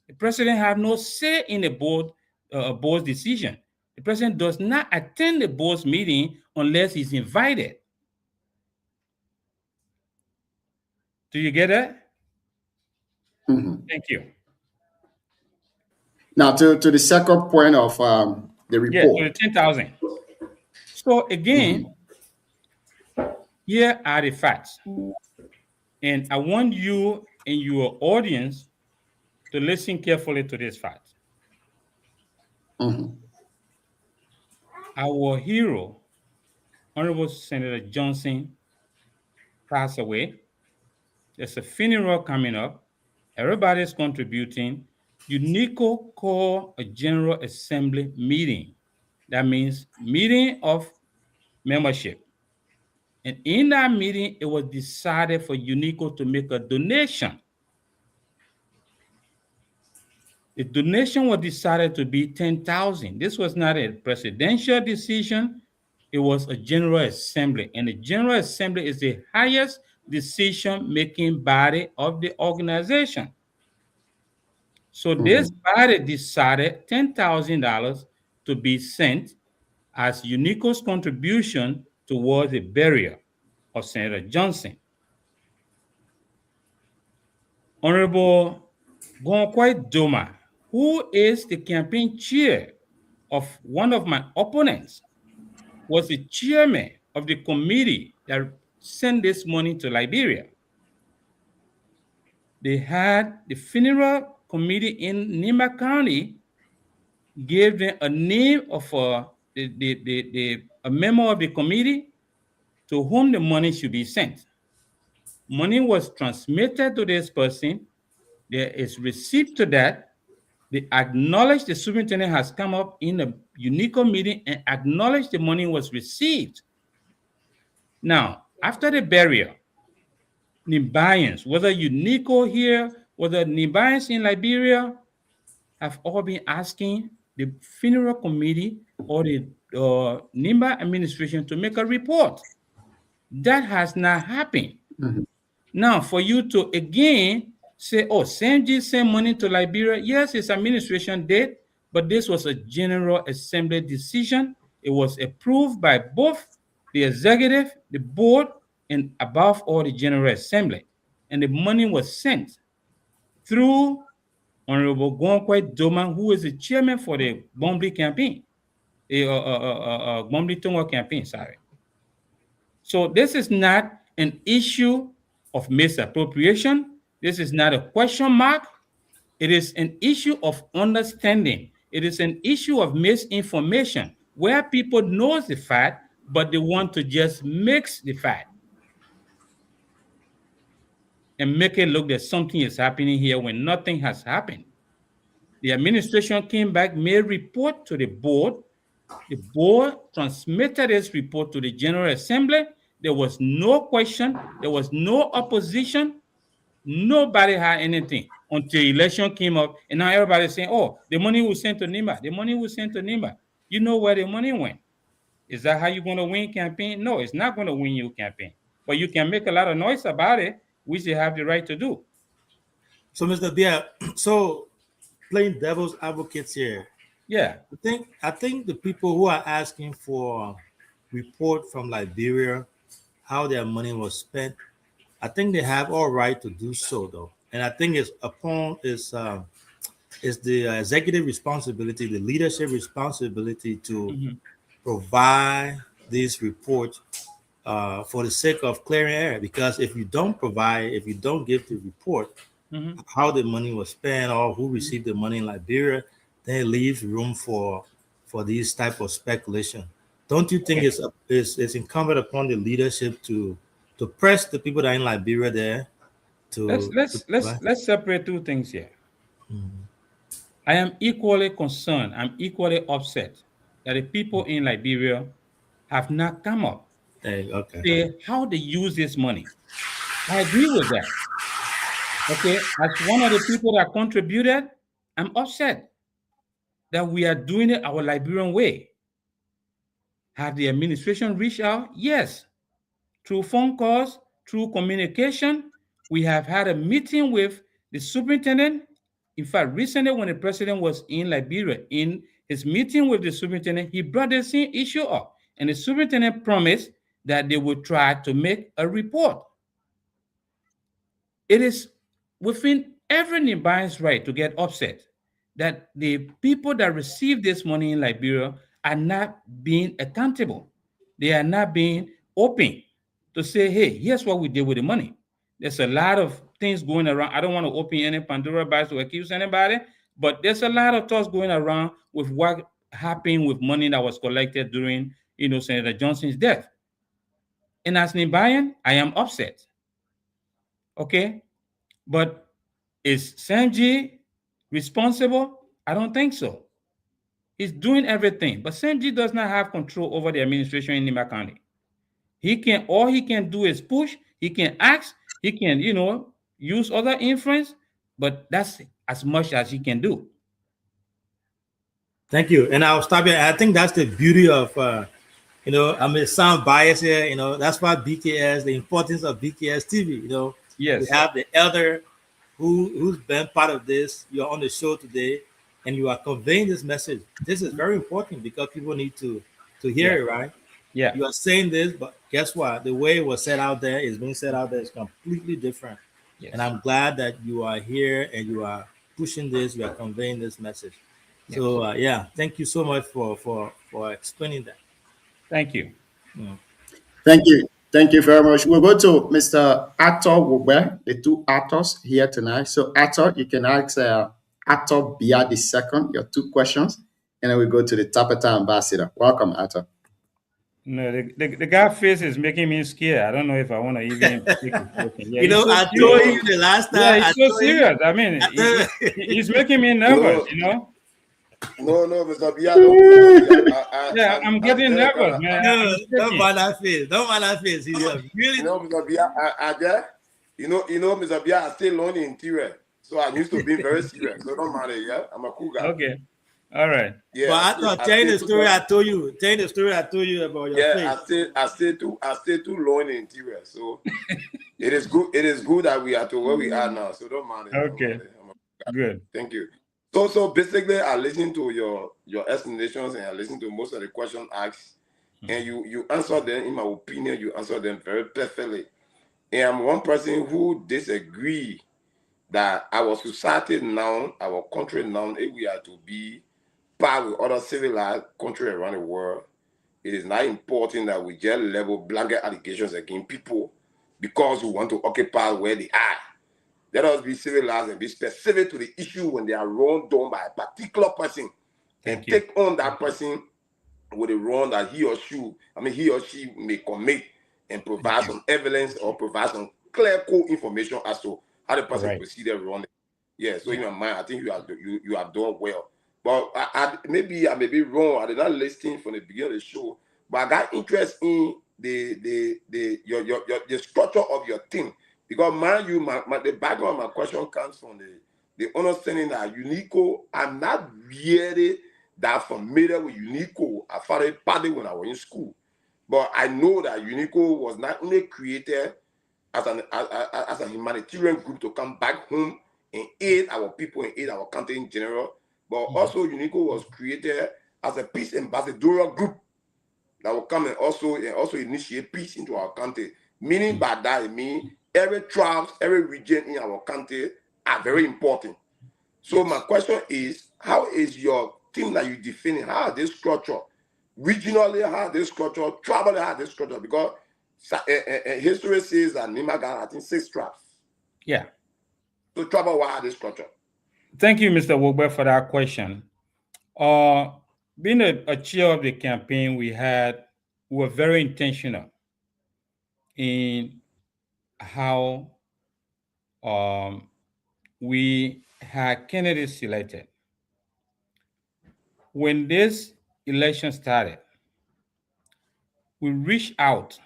The president have no say in the board's decision. The president does not attend the board's meeting unless he's invited. Do you get that? Thank you. Now, to the second point of the report. Yeah, to the 10,000. So again, here are the facts. And I want you and your audience to listen carefully to this fact. Our hero, Honorable Senator Johnson, passed away. There's a funeral coming up. Everybody's contributing. UNICO called a General Assembly meeting. That means meeting of membership. And in that meeting, it was decided for UNICO to make a donation. The donation was decided to be 10,000. This was not a presidential decision. It was a General Assembly. And the General Assembly is the highest decision-making body of the organization. So this body decided $10,000 to be sent as UNICO's contribution towards the burial of Senator Johnson. Honorable Gonkwai Doma, who is the campaign chair of one of my opponents, was the chairman of the committee that sent this money to Liberia. They had the funeral committee in Nimba County gave them a name of a member of the committee to whom the money should be sent. Money was transmitted to this person. There is receipt to that. They acknowledge the superintendent has come up in a UNICO meeting and acknowledged the money was received. Now, after the burial, Nimbayans, whether UNICO here, whether Nimbayans in Liberia, have all been asking the funeral committee or the Nimba administration to make a report. That has not happened. Now, for you to again say, oh, SAMG sent money to Liberia, yes, his administration did, but this was a General Assembly decision. It was approved by both the executive, the board, and above all, the General Assembly. And the money was sent through Honorable Gonkwai Doma, who is the chairman for the Bombly campaign, Bombly Tonga campaign, sorry. So this is not an issue of misappropriation. This is not a question mark. It is an issue of understanding. It is an issue of misinformation where people know the fact, but they want to just mix the fact. and make it look that something is happening here when nothing has happened. The administration came back, made a report to the board. The board transmitted its report to the General Assembly. There was no question. There was no opposition. Nobody had anything until election came up. And now everybody's saying, oh, the money was sent to NIMBA. The money was sent to NIMBA. You know where the money went. Is that how you're going to win campaign? No, it's not going to win your campaign. But you can make a lot of noise about it, which you have the right to do. So, Mr. Bia, so playing devil's advocates here. Yeah. I think the people who are asking for report from Liberia, how their money was spent, I think they have all right to do so, though. And I think it's the executive responsibility, the leadership responsibility to provide these reports for the sake of clearing air. Because if you don't give the report, how the money was spent or who received the money in Liberia, then it leaves room for these type of speculation. Don't you think it's incumbent upon the leadership to press the people that are in Liberia there to let's separate two things here. I am equally concerned, I'm equally upset that the people in Liberia have not come up say how they use this money. I agree with that. Okay, as one of the people that contributed, I'm upset that we are doing it our Liberian way. Have the administration reached out? Yes. Through phone calls, through communication. We have had a meeting with the superintendent. In fact, recently when the president was in Liberia, in his meeting with the superintendent, he brought the same issue up. And the superintendent promised that they would try to make a report. It is within every Nigerian's right to get upset that the people that receive this money in Liberia are not being accountable. They are not being open to say, hey, here's what we did with the money. There's a lot of things going around. I don't want to open any Pandora box to accuse anybody, but there's a lot of thoughts going around with what happened with money that was collected during, Senator Johnson's death. And as Nigerian, I am upset. Okay? But is Samji responsible? I don't think so. He's doing everything, but Samji does not have control over the administration in Nimba County. All he can do is push, he can ask, he can, use other influence, but that's as much as he can do. Thank you. And I'll stop here. I think that's the beauty of, I may sound biased here, that's why BKS, the importance of BKS TV, Yes. We have the elder who's been part of this. You're on the show today and you are conveying this message. This is very important because people need to hear it, right? Yeah. You are saying this, but guess what? The way it was said out there is being said out there is completely different. Yes. And I'm glad that you are here and you are pushing this, you are conveying this message. Yes. So thank you so much for explaining that. Thank you. Thank you. Thank you very much. We'll go to Mr. Arthur Wube, the two Arthurs here tonight. So Arthur, you can ask Arthur Bia II your two questions, and then we go to the Tapeta ambassador. Welcome, Arthur. No, the guy face is making me scared. I don't know if I want to even take it. I told you the last time. Yeah, he's so serious. I mean, he's making me nervous, No, Mr. Bia. Yeah, I'm getting nervous, man. No, don't mind that face. Don't mind that face. He's really. Mr. Bia, Mr. Bia, I still learning interior. So I'm used to being very serious. So don't matter, yeah? I'm a cool guy. Okay. All right. Yeah. But I thought telling the story I told you about your face. I stay too long in interior. So it is good that we are to where we are now. So don't mind it. Okay. Good. Thank you. So basically I listen to your explanations and I listen to most of the questions asked. And you answer them, in my opinion, you answer them very perfectly. And I'm one person who disagree that our society now, our country now, if we are to be part with other civilized countries around the world, it is not important that we just level blanket allegations against people because we want to occupy where they are. Let us be civilized and be specific to the issue when they are wrong done by a particular person and take on that person with the wrong that he or she may commit and provide some evidence or provide some clear core information as to how the person Right. proceeded running. Yeah, so in my mind, I think you have done well. But maybe I may be wrong. I did not listen from the beginning of the show, but I got interest in the structure of your team, because mind you, the background of my question comes from the understanding that Unico, I'm not really that familiar with Unico. I found it partly when I was in school, but I know that Unico was not only created as a humanitarian group to come back home and aid our people and aid our country in general, but also Unico was created as a peace ambassadorial group that will come and also initiate peace into our country. Meaning by that, I mean every tribe, every region in our country are very important. So my question is, how is your team that you define? How are they structured? Regionally, how are they structured? Tribally, how are they structured? Because history says that Nima got, I think, 6 tribes. Yeah. So tribal, why are they structured? Thank you, Mr. Wogbe, for that question. Being a chair of the campaign, we were very intentional in how we had candidates selected. When this election started, we reached out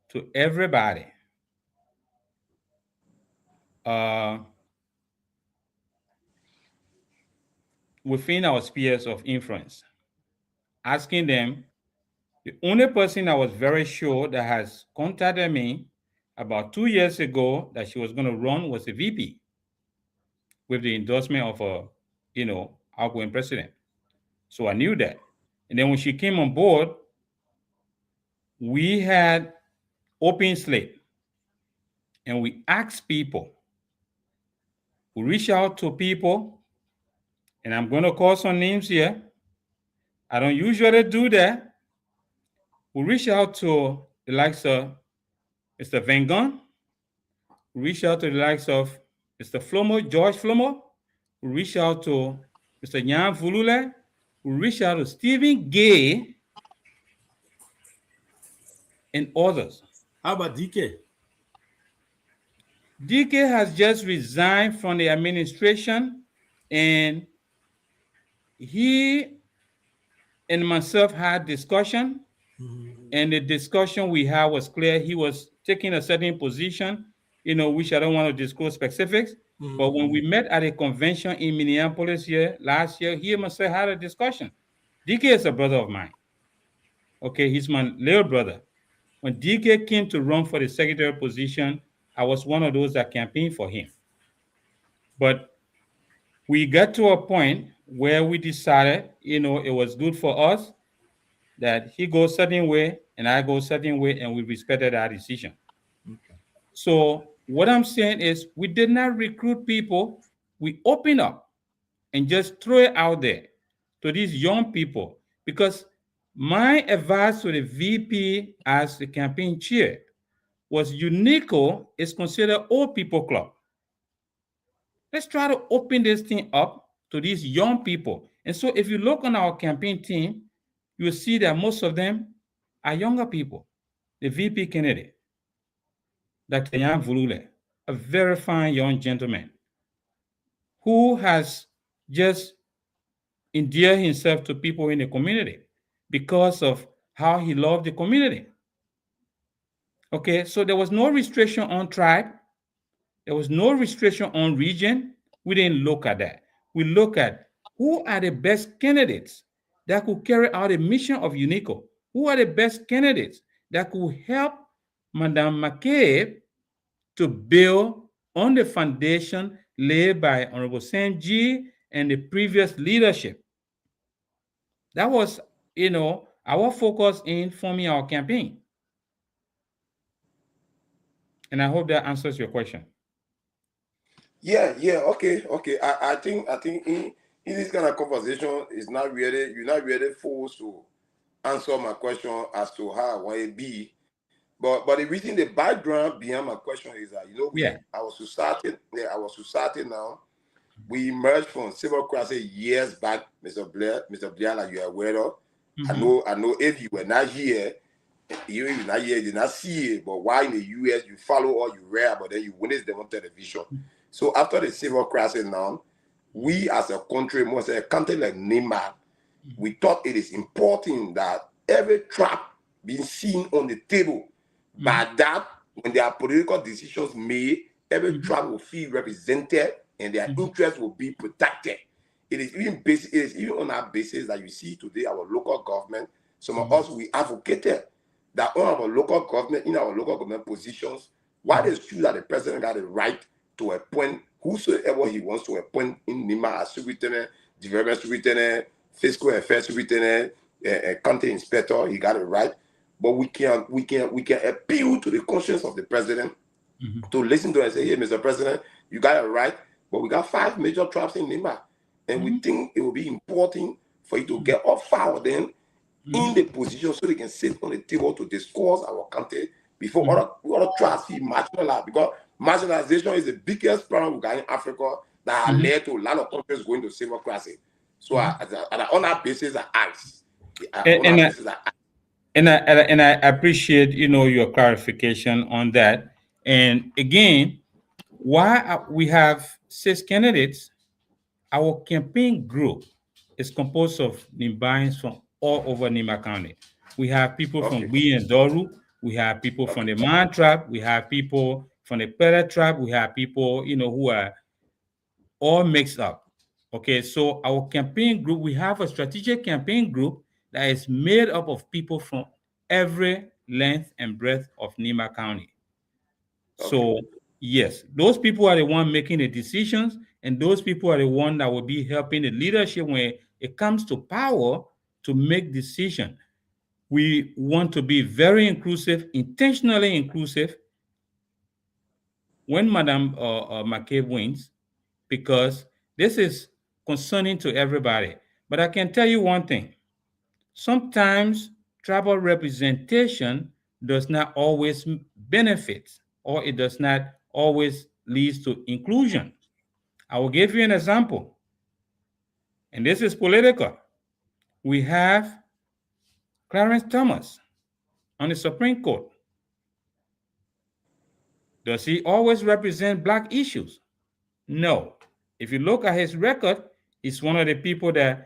to everybody within our spheres of influence, asking them. The only person I was very sure that has contacted me about 2 years ago that she was going to run was the VP with the endorsement of a, outgoing president. So I knew that. And then when she came on board, we had open slate and we asked people. We reached out to people, and I'm going to call some names here. I don't usually do that. We reached out to the likes of Mr. Van Gunn. We reached out to the likes of Mr. Flomo, George Flomo. We reached out to Mr. Nyan Vulule. We reached out to Stephen Gay and others. How about DK? DK has just resigned from the administration, and he and myself had discussion, and the discussion we had was clear. He was taking a certain position, which I don't want to disclose specifics. But when we met at a convention in Minneapolis last year, he and myself had a discussion. DK is a brother of mine. Okay, he's my little brother. When DK came to run for the secretary position, I was one of those that campaigned for him. But we got to a point where we decided, it was good for us that he goes a certain way and I go a certain way, and we respected our decision. Okay. So what I'm saying is we did not recruit people. We open up and just throw it out there to these young people, because my advice to the VP as the campaign chair was Unico is considered old people club. Let's try to open this thing up to these young people. And so if you look on our campaign team, you'll see that most of them are younger people. The VP candidate, Dr. Nyan Vulule, a very fine young gentleman who has just endeared himself to people in the community because of how he loved the community. Okay, so there was no restriction on tribe. There was no restriction on region. We didn't look at that. We look at who are the best candidates that could carry out the mission of Unico. Who are the best candidates that could help Madame McCabe to build on the foundation laid by Honorable Sam G and the previous leadership. That was, our focus in forming our campaign. And I hope that answers your question. Yeah, okay. I think in this kind of conversation, you're not really forced to answer my question as to how I want it be. But the reason, the background behind my question is that our society now, we emerged from civil crisis years back, Mr. Blair, like you are aware of. I know if you were not here, You not hear, you not see it, but why in the US you follow or you read, but then you witness them on television. So after the civil crisis now, we as a country, most a country like Neymar, we thought it is important that every trap being seen on the table, by that when there are political decisions made, every trap will feel represented and their interests will be protected. It is even on our basis that you see today our local government. Some of us we advocated that on our local government, in our local government positions, while it's true that the president got the right to appoint whosoever he wants to appoint in Nima as superintendent, development superintendent, fiscal affairs superintendent, county inspector, he got it right. But we can appeal to the conscience of the president to listen to and say, hey, Mr. President, you got it right, but we got 5 major traps in Nima. And we think it will be important for you to get off file then in the position so they can sit on the table to discuss our country before other tribes feel marginalized. Because marginalization is the biggest problem we got in Africa that has led to a lot of countries going to civil crisis. So on that basis, I ask. And I appreciate your clarification on that. And again, why we have 6 candidates, our campaign group is composed of Nimbayans from all over Nima County. We have people from Gwi and Doru. We have people from the Man tribe. We have people from the Pele tribe. We have people, who are all mixed up. Okay, so our campaign group, we have a strategic campaign group that is made up of people from every length and breadth of Nima County. So yes, those people are the one making the decisions, and those people are the one that will be helping the leadership when it comes to power to make decisions. We want to be very inclusive, intentionally inclusive when Madam McCabe wins, because this is concerning to everybody. But I can tell you one thing. Sometimes tribal representation does not always benefit, or it does not always lead to inclusion. I will give you an example, and this is political. We have Clarence Thomas on the Supreme Court. Does he always represent Black issues? No. If you look at his record, he's one of the people that,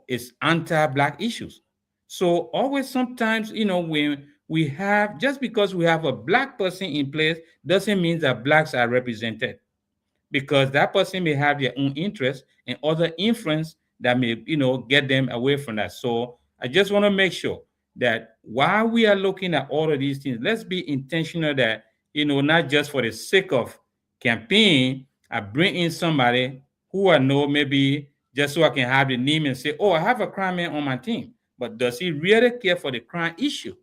is anti-Black issues. So always sometimes, when we have, just because we have a Black person in place, doesn't mean that Blacks are represented, because that person may have their own interests and other influence that may, get them away from that. So I just want to make sure that while we are looking at all of these things, let's be intentional that, not just for the sake of campaign, I bring in somebody who I know maybe just so I can have the name and say, oh, I have a crime man on my team. But does he really care for the crime issue?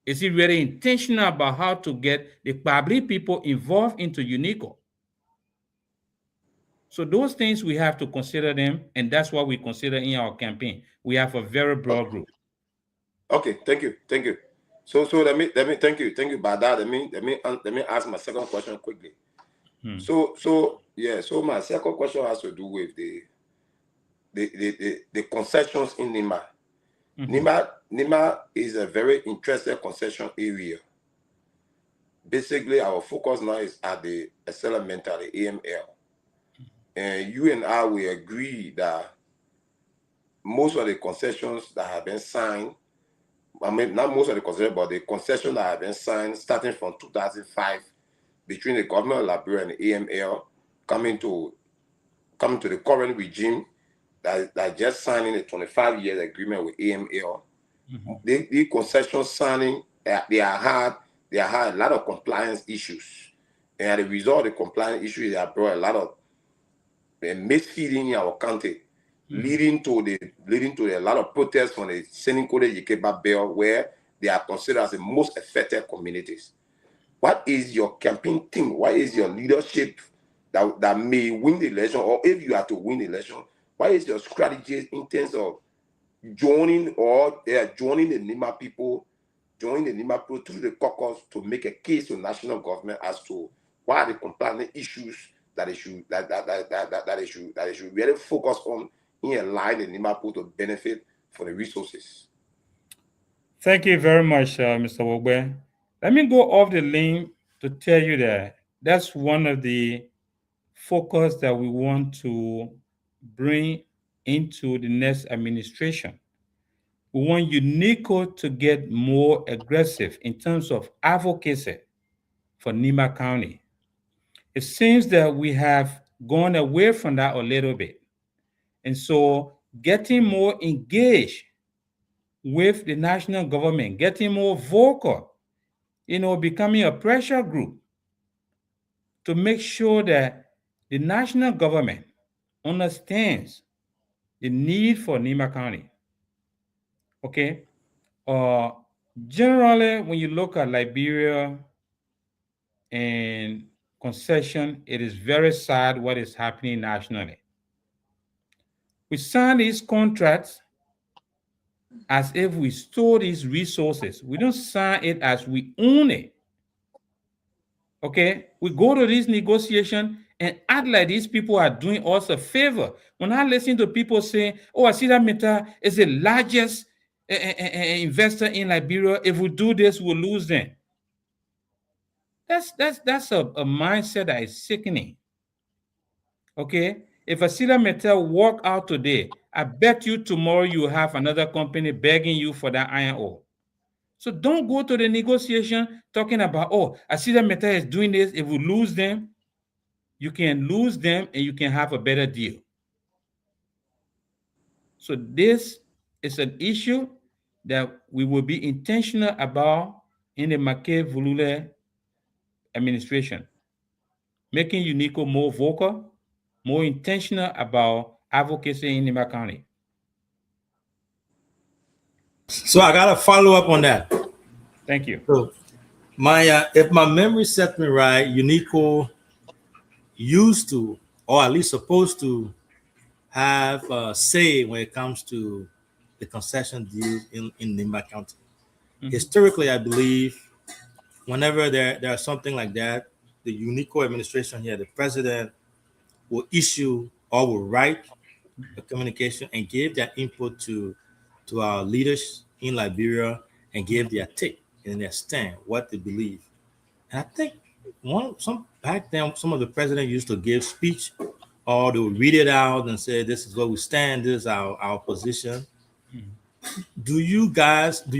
Is he really intentional about how to get the public people involved into UNICO? So those things we have to consider them, and that's what we consider in our campaign. We have a very broad group. Okay, thank you. So let me thank you, Bada. Let me ask my second question quickly. So my second question has to do with the concessions in Nima. Nima is a very interesting concession area. Basically, our focus now is at the Elemental, the AML. And you and I will agree that most of the concessions that have been signed, I mean, not most of the concessions, but the concessions that have been signed starting from 2005 between the government of Liberia and the AML, coming to the current regime that just signing a 25-year agreement with AML. The concession signing, they have had a lot of compliance issues. And as a result of the compliance issues, they have brought a lot of misfeeding in our country, leading to a lot of protests from the Senikode Yekeba Belt, where they are considered as the most affected communities. What is your campaign team? What is your leadership that may win the election, or if you are to win the election, what is your strategy in terms of joining the Nima people through the caucus to make a case to national government as to what are the compliance issues that they should really focus on in allowing the Nima people to benefit from the resources? Thank you very much, Mr. Wogbe. Let me go off the limb to tell you that that's one of the focus that we want to bring into the next administration. We want UNICO to get more aggressive in terms of advocacy for Nima County. It seems that we have gone away from that a little bit. And so getting more engaged with the national government, getting more vocal, becoming a pressure group to make sure that the national government understands the need for Nima County. Okay? Generally, when you look at Liberia and concession, it is very sad what is happening nationally. We sign these contracts as if we store these resources. We don't sign it as we own it. Okay? We go to this negotiation and act like these people are doing us a favor. When I listen to people say, oh, Asida Meta is the largest investor in Liberia. If we do this, we'll lose them. That's a mindset that is sickening. Okay? If Asida Meta walk out today, I bet you tomorrow you have another company begging you for that iron ore. So don't go to the negotiation talking about, oh, Asida Meta is doing this. If we lose them, you can lose them and you can have a better deal. So this is an issue that we will be intentional about in the Mackay-Vulule administration, making UNICO more vocal, more intentional about advocacy in Nima County. So I got to follow up on that. Thank you. So if my memory serves me right, UNICO used to, or at least supposed to, have a say when it comes to the concession deal in Nima County. Mm-hmm. Historically, I believe whenever there's something like that, the UNICO administration here, the president will issue or will write a communication and give their input to our leaders in Liberia and give their take and their stand, what they believe. And I think back then, some of the president used to give speech, or they would read it out and say, this is where we stand, this is our position. Mm-hmm. Do you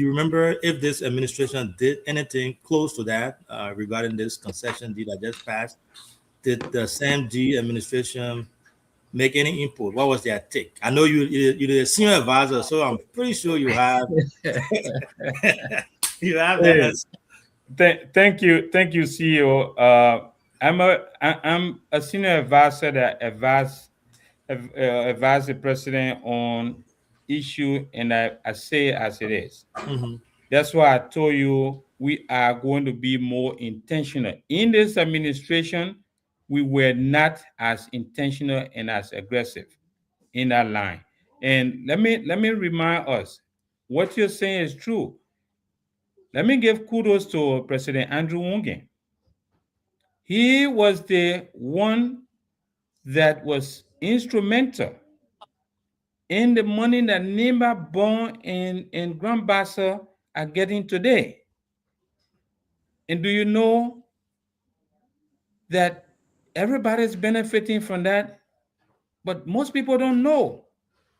remember if this administration did anything close to that regarding this concession deal that just passed? Did the SAMG administration make any input? What was their take? I know you're the senior advisor, so I'm pretty sure you have you have that. Thank you, CEO. I'm a senior advisor that advise the president on issue, and I say it as it is. Mm-hmm. That's why I told you we are going to be more intentional. In this administration, we were not as intentional and as aggressive in that line. And let me remind us, what you're saying is true. Let me give kudos to President Andrew Wongen. He was the one that was instrumental in the money that Nima Bone and Grand Bassa are getting today. And do you know that everybody's benefiting from that? But most people don't know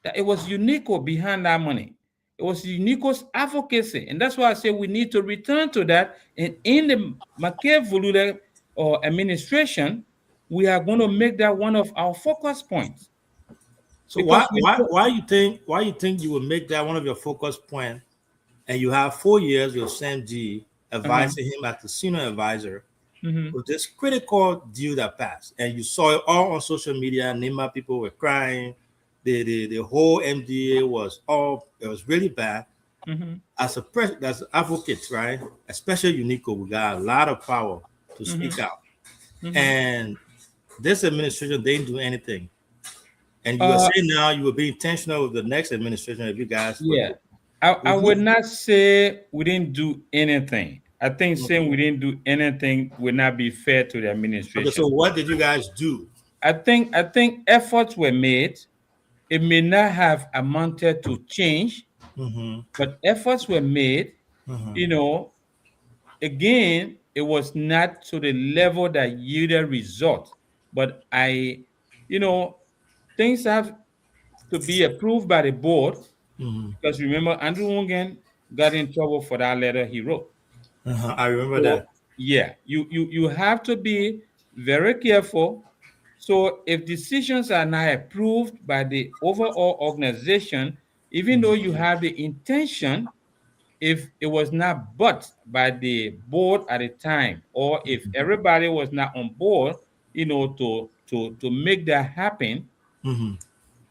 that it was UNICO behind that money. It was UNICO's advocacy. And that's why I say we need to return to that. And in the Mackay-Vulule administration, we are going to make that one of our focus points. So why you think you will make that one of your focus points, and you have 4 years with SAMG advising him as the senior advisor with this critical deal that passed, and you saw it all on social media. Nima people were crying. The whole MDA was really bad. As advocates, right? Especially UNICO, we got a lot of power to speak out. And this administration, they didn't do anything. And you are saying now you will be intentional with the next administration if you guys. Yeah, I would not say we didn't do anything. I think saying we didn't do anything would not be fair to the administration. Okay, so what did you guys do? I think efforts were made. It may not have amounted to change, but efforts were made. You know, again, it was not to the level that yielded result. But you know, things have to be approved by the board, because remember, Andrew Wungen got in trouble for that letter he wrote. I remember So, that. yeah, you have to be very careful. So if decisions are not approved by the overall organization, even though you have the intention, if it was not but by the board at the time, or if everybody was not on board, you know, to make that happen,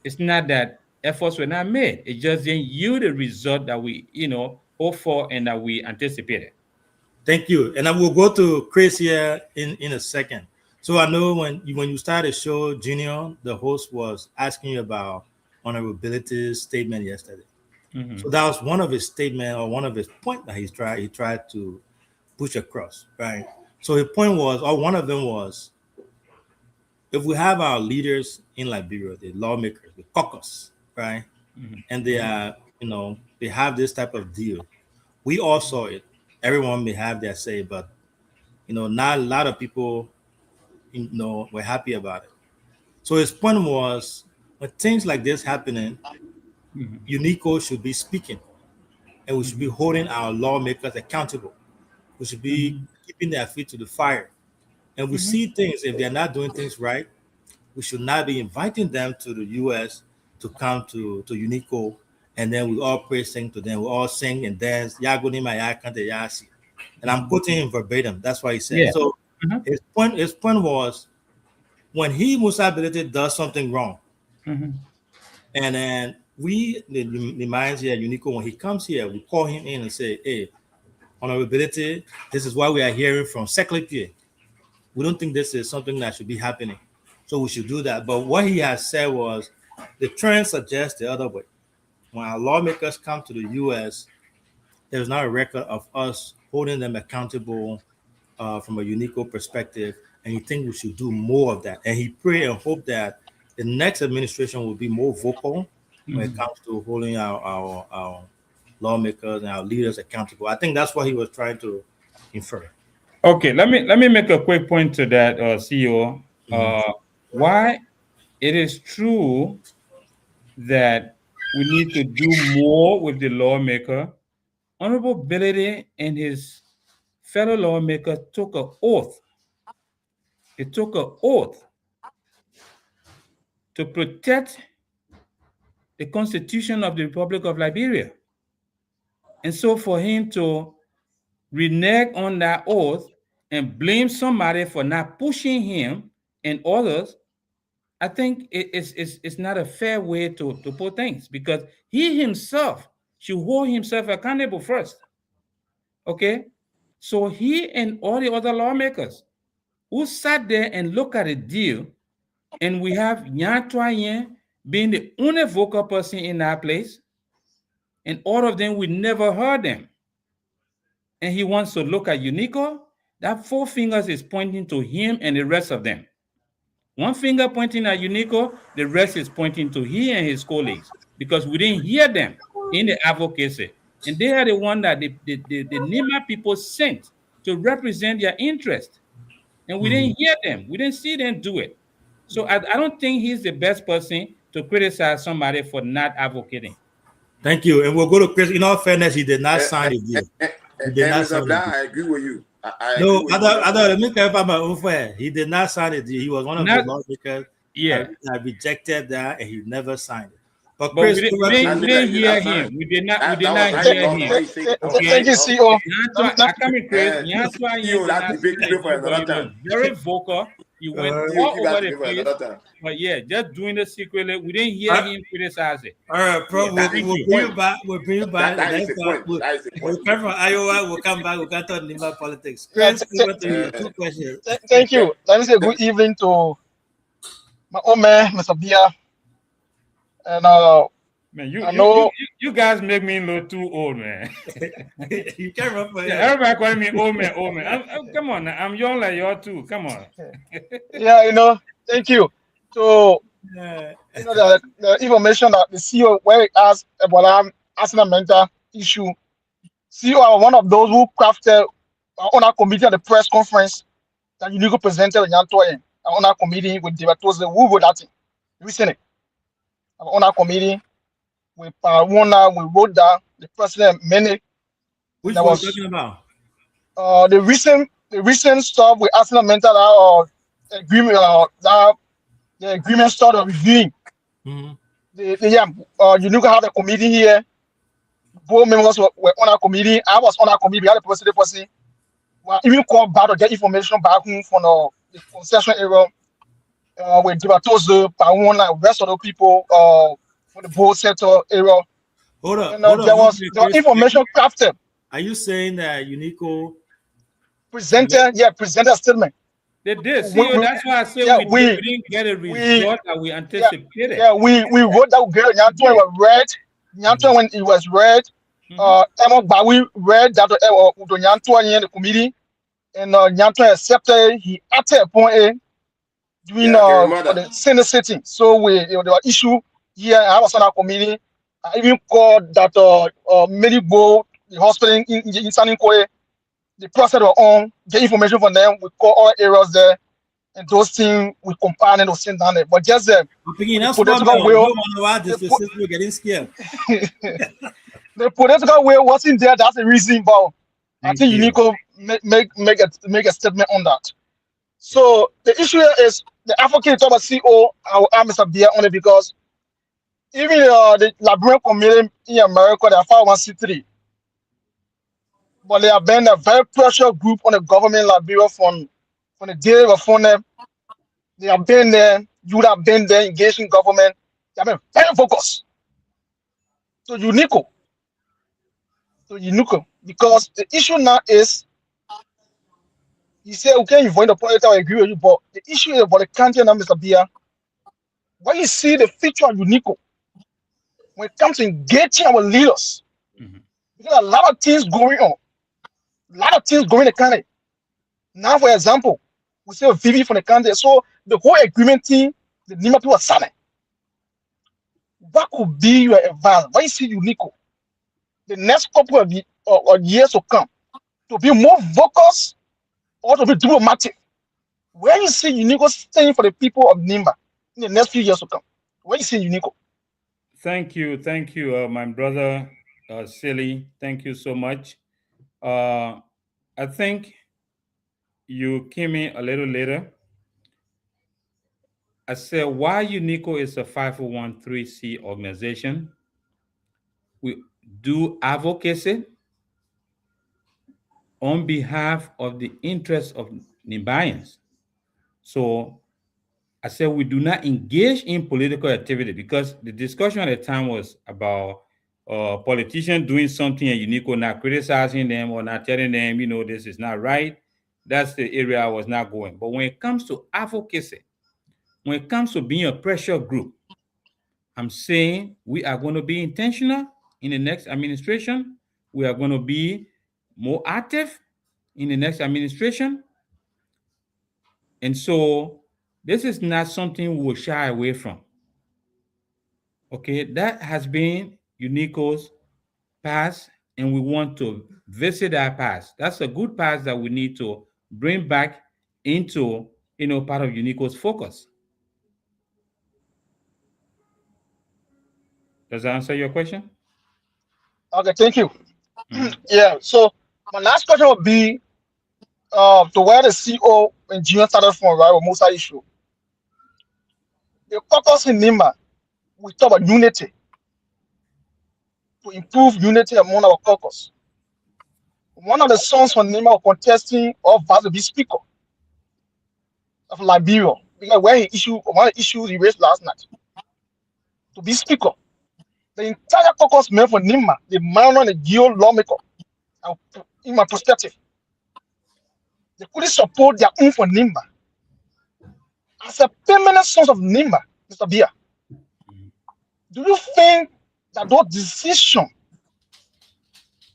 it's not that efforts were not made. It just didn't yield the result that we, you know, hoped for and that we anticipated. Thank you. And I will go to Chris here in a second. So I know when you started the show, Junior, the host was asking you about honorability's statement yesterday. So that was one of his statement, or one of his point that he tried to push across, right? So his point was, or one of them was, if we have our leaders in Liberia, the lawmakers, the caucus, right, and they are, you know, they have this type of deal. We all saw it. Everyone may have their say, but you know, not a lot of people, you know, were happy about it. So his point was, when things like this happening, UNICO should be speaking, and we should be holding our lawmakers accountable. We should be keeping their feet to the fire. And we see things, if they're not doing things right, we should not be inviting them to the US to come to UNICO, and then we all pray, sing to them. We all sing and dance. And I'm quoting him verbatim. That's what he said. Yeah. So his point was, when Musa Bility does something wrong, and then we, the minds here at UNICO, when he comes here, we call him in and say, hey, honorability, this is what we are hearing from Secretary. We don't think this is something that should be happening. So we should do that. But what he has said was, the trend suggests the other way. When our lawmakers come to the US, there's not a record of us holding them accountable from a UNICO perspective. And he thinks we should do more of that. And he pray and hope that the next administration will be more vocal when it comes to holding our lawmakers and our leaders accountable. I think that's what he was trying to infer. Okay, let me make a quick point to that, CEO. Why it is true that we need to do more with the lawmaker. Honorable Bility and his fellow lawmaker took an oath. They took an oath to protect the Constitution of the Republic of Liberia. And so for him to renege on that oath and blame somebody for not pushing him and others, I think it's not a fair way to put things, because he himself should hold himself accountable first. Okay? So he and all the other lawmakers who sat there and looked at the deal, and we have Yan Troyen being the only vocal person in that place, and all of them, we never heard them. And he wants to look at UNICO. That 4 fingers is pointing to him and the rest of them. 1 finger pointing at UNICO, the rest is pointing to he and his colleagues, because we didn't hear them in the advocacy. And they are the one that the NEMA people sent to represent their interest. And we didn't hear them. We didn't see them do it. So I don't think he's the best person to criticize somebody for not advocating. Thank you. And we'll go to Chris. In all fairness, he did not sign the deal. He did not sign the deal. I agree with you. No, let me clarify my own fair. He did not sign the deal. He was one of the lawmakers that rejected that, and he never signed it. But Chris, we didn't hear him. We did not hear him. Thank you, CEO. Very vocal. He went all over the place. But yeah, just doing it secretly. We didn't hear him criticize it. All right, bro. We'll bring you back. We'll bring you back. We'll come from Iowa. We'll come back. We'll come to NEMA politics. Chris, 2 questions. Thank you. Let me say good evening to my old man, Mr. Bia. And man, you guys make me look too old, man. You can't remember. Everybody calling me old man, old man. Come on, I'm young like y'all too. Come on. Yeah, thank you. So, the information that the CEO, where he asked Ebola mental issue. CEO are one of those who crafted on our committee at the press conference that Unico presented in Yantoye on our committee with directors who wrote that thing. Recently, on our committee with Parwana, we wrote down the president many. Which that one was you talking about? the recent stuff with Arsenal mental agreement that the agreement started reviewing. Unico have a committee here. Board members were on our committee. I was on our committee. We had a president person. Well, even called back to get information back home from the concession area with Dibatozo, Parwana, rest of the people from the board sector area. Hold up. And, there was information crafted. Are you saying that Unico presented a statement? They did. See, that's why I said we didn't get a result that we anticipated. We wrote that good. Nyanto was read. Nyanto, when it was read, Emma Bawi read that Nyanto in the committee, and Nyanto accepted. He acted upon it during the Senate sitting. So there was issue here. I was on our committee. I even called that Medibo, the hospital in San Koe. The process were on, get information from them. We call all areas there, and those things we compile and we send down there. But just the political will, getting scared. The political will wasn't there. That's the reason. But I think Unico make a statement on that. So the issue is the advocate talk about CO. I'll Mr. Bia only because even the Liberian community in America, they are 501c3. But they have been a very pressure group on the government Liberia from the day before them. They have been there, you would have been there engaged in government. They have been very focused. So Unico. Because the issue now is, you say, okay, you vote the politics, I agree with you, but the issue is about the country now, Mr. Bia. When you see the feature of Unico, when it comes to engaging our leaders, because a lot of things going on. A lot of things going in the country. Now, for example, we say a VV from the country. So the whole agreement team, the NIMA people are signing. What could be your advice? Why you see Unico the next couple of years to come to be more focused or to be diplomatic? Where you see Unico staying for the people of NIMA in the next few years to come? Where you see Unico? Thank you, my brother Silly. Thank you so much. I think you came in a little later. I said why Unico is a 501(c)(3) organization. We do advocacy on behalf of the interests of Nimbayans. So I said we do not engage in political activity because the discussion at the time was about politicians doing something and Unico not criticizing them or not telling them, this is not right. That's the area I was not going. But when it comes to advocacy, when it comes to being a pressure group, I'm saying we are going to be intentional in the next administration. We are going to be more active in the next administration. And so this is not something we will shy away from. Okay, that has been Unico's past, and we want to visit our past. That's a good past that we need to bring back into, part of Unico's focus. Does that answer your question? Okay, thank you. Yeah, so my last question would be to where the CEO and Junior started from, right, with Musa issue. The caucus in NIMA, we talk about unity, to improve unity among our caucus. One of the sons from NIMA contesting of Vaz to be speaker of Liberia, because one of the issues he raised last night, to be speaker. The entire caucus member for NIMA, the man and the geo lawmaker, in my perspective, they couldn't support their own for NIMA. As a permanent source of NIMA, Mr. Bia, do you think that those decisions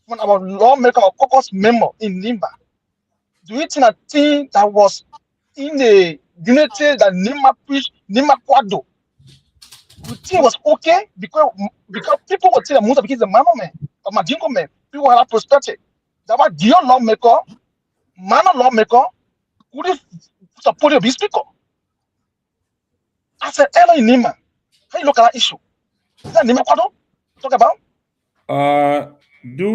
from our lawmaker or caucus member in NIMA, do you think that was in the unity that NIMA preached, NIMA Quado, you think it was okay because people would say that Musa is a man man or Majingo man. People have that perspective. That was dear lawmaker, man lawmaker, who is supported to be speaker. I said, Ella Nima, how you look at that issue? Is that Nima Kwado talk about? Do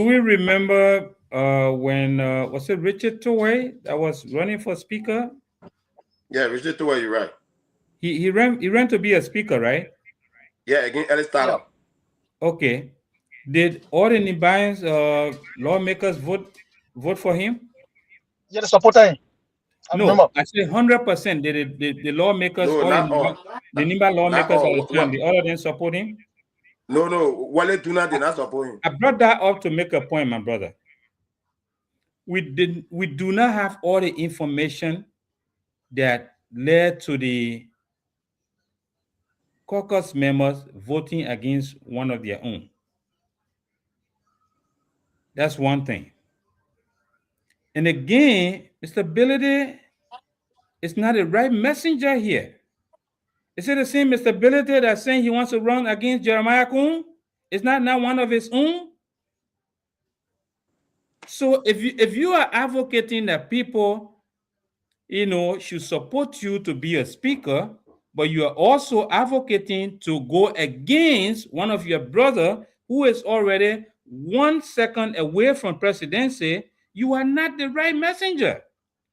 we remember when was it Richard Towe that was running for speaker? Yeah, Richard Towe, you're right. He ran to be a speaker, right? Yeah, against Ellis Tyler. Okay. Did all the Nibians lawmakers vote for him? Yeah, the supporter him. No, I say 100%. Did the lawmakers, No, not all. the Nimba lawmakers Not all. at the time, the all of them support him? No, Wale Tuna did not support him. I brought that up to make a point, my brother. We do not have all the information that led to the caucus members voting against one of their own. That's one thing. And again, Mr. Billity is not the right messenger here. Is it the same Mr. Billity that's saying he wants to run against Jeremiah Kuhn? Is not one of his own? So if you are advocating that people, should support you to be a speaker, but you are also advocating to go against one of your brother who is already 1 second away from presidency, you are not the right messenger,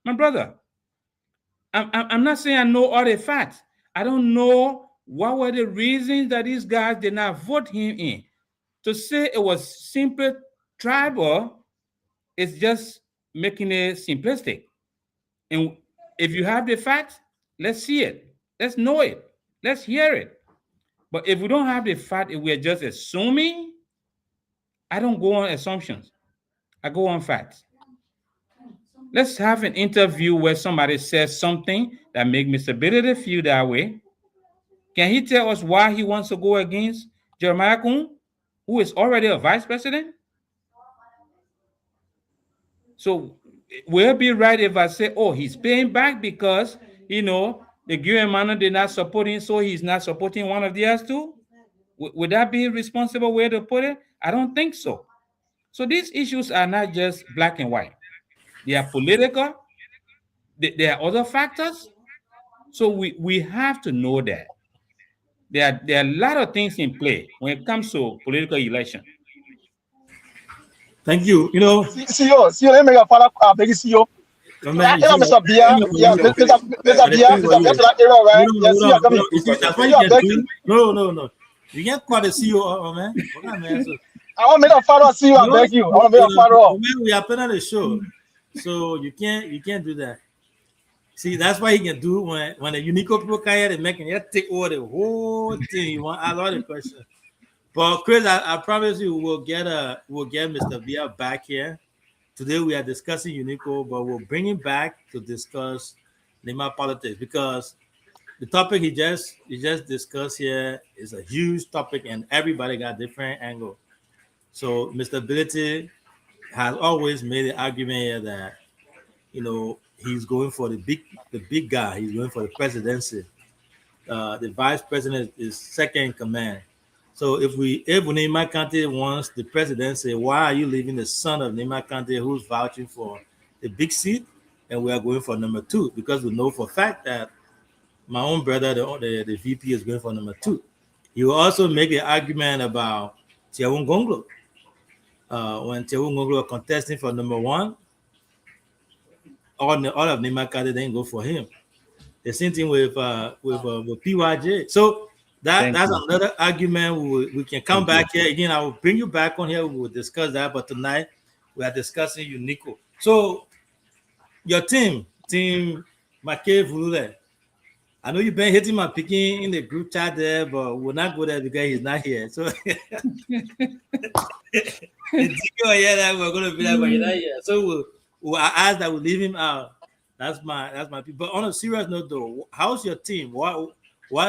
my brother. I'm not saying I know all the facts. I don't know what were the reasons that these guys did not vote him in. To say it was simply tribal is just making it simplistic. And if you have the facts, let's see it. Let's know it. Let's hear it. But if we don't have the fact, if we're just assuming, I don't go on assumptions. I go on facts. Let's have an interview where somebody says something that makes Mr. Billity feel that way. Can he tell us why he wants to go against Jeremiah Kuhn, who is already a vice president? So will it be right if I say, oh, he's paying back because, the Guillermo Emmanuel did not support him, so he's not supporting one of theirs too? Would that be a responsible way to put it? I don't think so. So these issues are not just black and white. They are political. There are other factors. So we have to know that. There are a lot of things in play when it comes to political election. Thank you. CEO, let me make a follow up. Big CEO. Mr. Bia, Mr. Bia, that era, right? Yes, No. You can't call the CEO, man. I want to make a follow up, CEO. I beg you. I want to make a follow up. We are putting on the show, so you can't do that. See, that's why he can do when the Unico people come here, they making you take over the whole thing. You want a lot of questions. But Chris, I promise you, we'll get Mr. Bia back here. Today we are discussing Unico, but we'll bring him back to discuss Nima politics, because the topic he just discussed here is a huge topic and everybody got different angle. So Mr. Billity has always made the argument here that he's going for the big guy. He's going for the presidency. The vice president is second in command. So if Nima Kante wants the presidency, why are you leaving the son of Nima Kante who's vouching for the big seat, and we are going for number 2? Because we know for a fact that my own brother, the VP, is going for number 2. He will also make an argument about Tiawun Gonglo. When Tiawun Gonglo are contesting for number 1, all of Nima Kante didn't go for him. The same thing with PYJ. So that's another argument. We can come back here again. I will bring you back on here. We will discuss that. But tonight we are discussing Unico. So your team Make Vulule. I know you've been hitting my picking in the group chat there, but we'll not go there because he's not here. So we're going to be there, but he's not here. So we'll ask that we leave him out. That's my people. But on a serious note, though, how's your team? What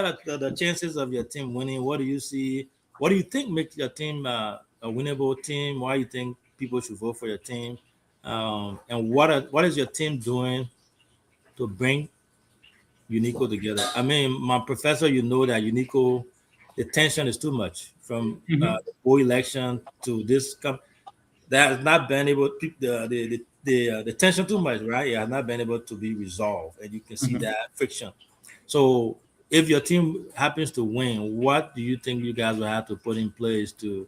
are the chances of your team winning? What do you see? What do you think makes your team a winnable team? Why do you think people should vote for your team? And what is your team doing to bring Unico together? I mean, my professor, that Unico the tension is too much from the whole election to this. That has not been able to keep the tension too much, right? It has not been able to be resolved, and you can see that friction. So, if your team happens to win, what do you think you guys will have to put in place to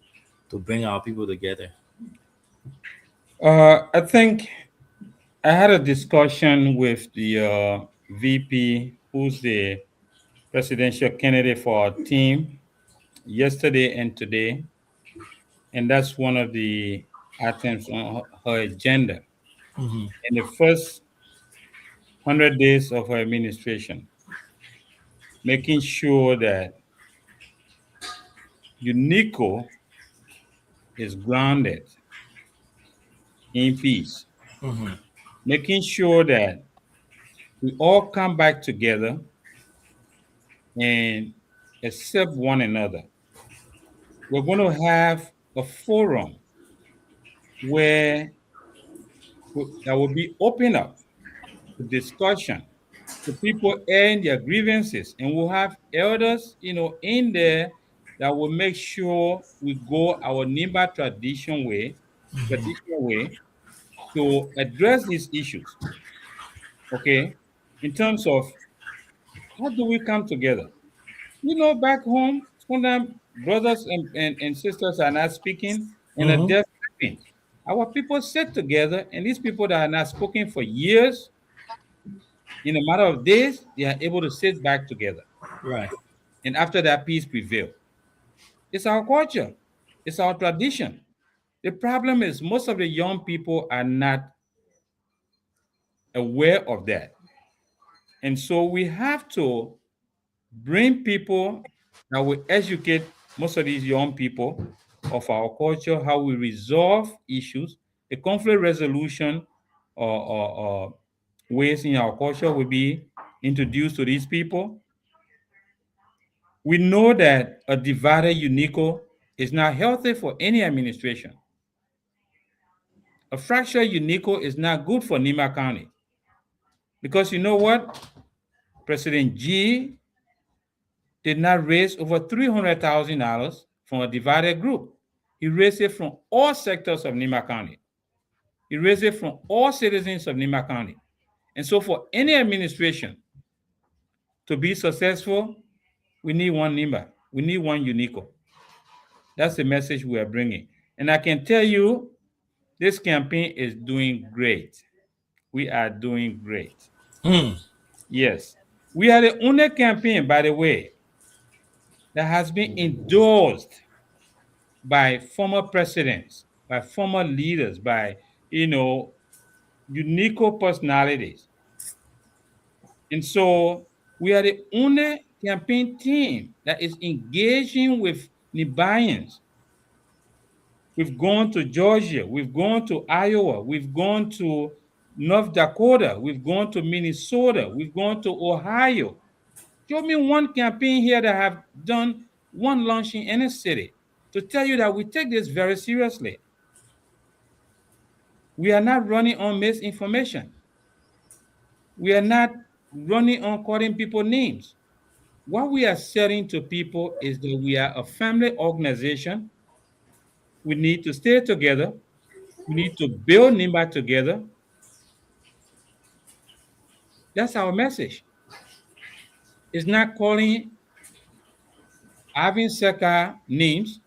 bring our people together? I think I had a discussion with the VP, who's the presidential candidate for our team, yesterday and today, and that's one of the items on her agenda. In the first 100 days of her administration, making sure that UNICO is grounded in peace, making sure that we all come back together and accept one another. We're going to have a forum where that will be open up to discussion, to people airing their grievances, and we'll have elders, in there that will make sure we go our Nimba traditional way to address these issues. Okay, in terms of how do we come together? Back home, sometimes brothers and sisters are not speaking and are deaf. Our people sit together, and these people that are not spoken for years, in a matter of days, they are able to sit back together. Right. And after that, peace prevails. It's our culture. It's our tradition. The problem is most of the young people are not aware of that. And so we have to bring people that will educate most of these young people of our culture, how we resolve issues. A conflict resolution or ways in our culture will be introduced to these people. We know that a divided UNICO is not healthy for any administration. A fractured UNICO is not good for Nima County. Because you know what? President G did not raise over $300,000 from a divided group. He raised it from all sectors of Nima County. He raised it from all citizens of Nima County. And so for any administration to be successful, we need one Nima. We need one UNICO. That's the message we are bringing. And I can tell you, this campaign is doing great. We are doing great. Yes. We are the only campaign, by the way, that has been endorsed by former presidents, by former leaders, by, UNICO personalities. And so we are the only campaign team that is engaging with Nibayans. We've gone to Georgia, we've gone to Iowa, we've gone to North Dakota, we've gone to Minnesota, we've gone to Ohio. Show me one campaign here that have done one launch in any city to tell you that we take this very seriously. We are not running on misinformation. We are not running on calling people names. What we are saying to people is that we are a family organization. We need to stay together. We need to build Nimba together. That's our message. It's not calling Avin Seka names.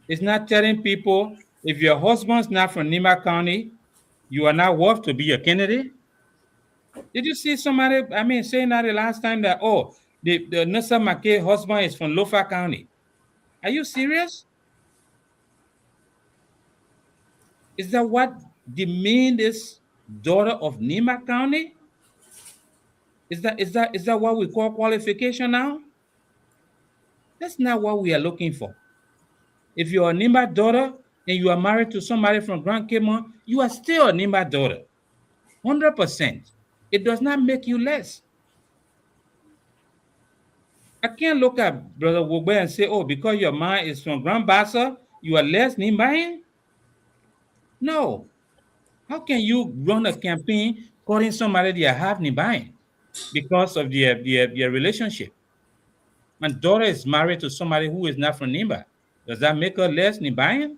It's not telling people if your husband's not from Nima County, you are not worth to be a candidate. Did you see somebody, saying that the last time that, the Nessa McKay husband is from Lofa County? Are you serious? Is that what demeaned this daughter of Nima County? Is that what we call qualification now? That's not what we are looking for. If you're a Nimba daughter and you are married to somebody from Grand Cayman, you are still a Nimba daughter. 100%. It does not make you less. I can't look at Brother Wogbe and say, because your mom is from Grand Bassa, you are less Nimbayan? No. How can you run a campaign calling somebody they are half Nimbayan because of their relationship? My daughter is married to somebody who is not from Nimba. Does that make her less Nimbayan?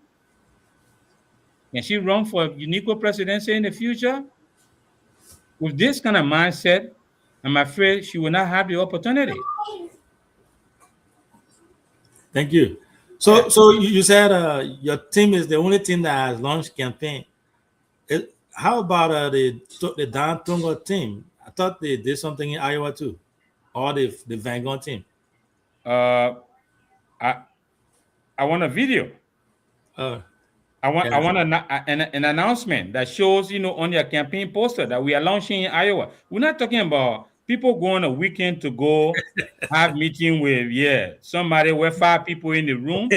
Can she run for Unico presidency in the future? With this kind of mindset, I'm afraid she will not have the opportunity. Thank you. So, you said your team is the only team that has launched campaign. How about the Dan Tungo team? I thought they did something in Iowa too, or the Vanguard team. I want a video. I want an announcement that shows, on your campaign poster that we are launching in Iowa. We're not talking about people going a weekend to go have meeting with somebody with 5 people in the room.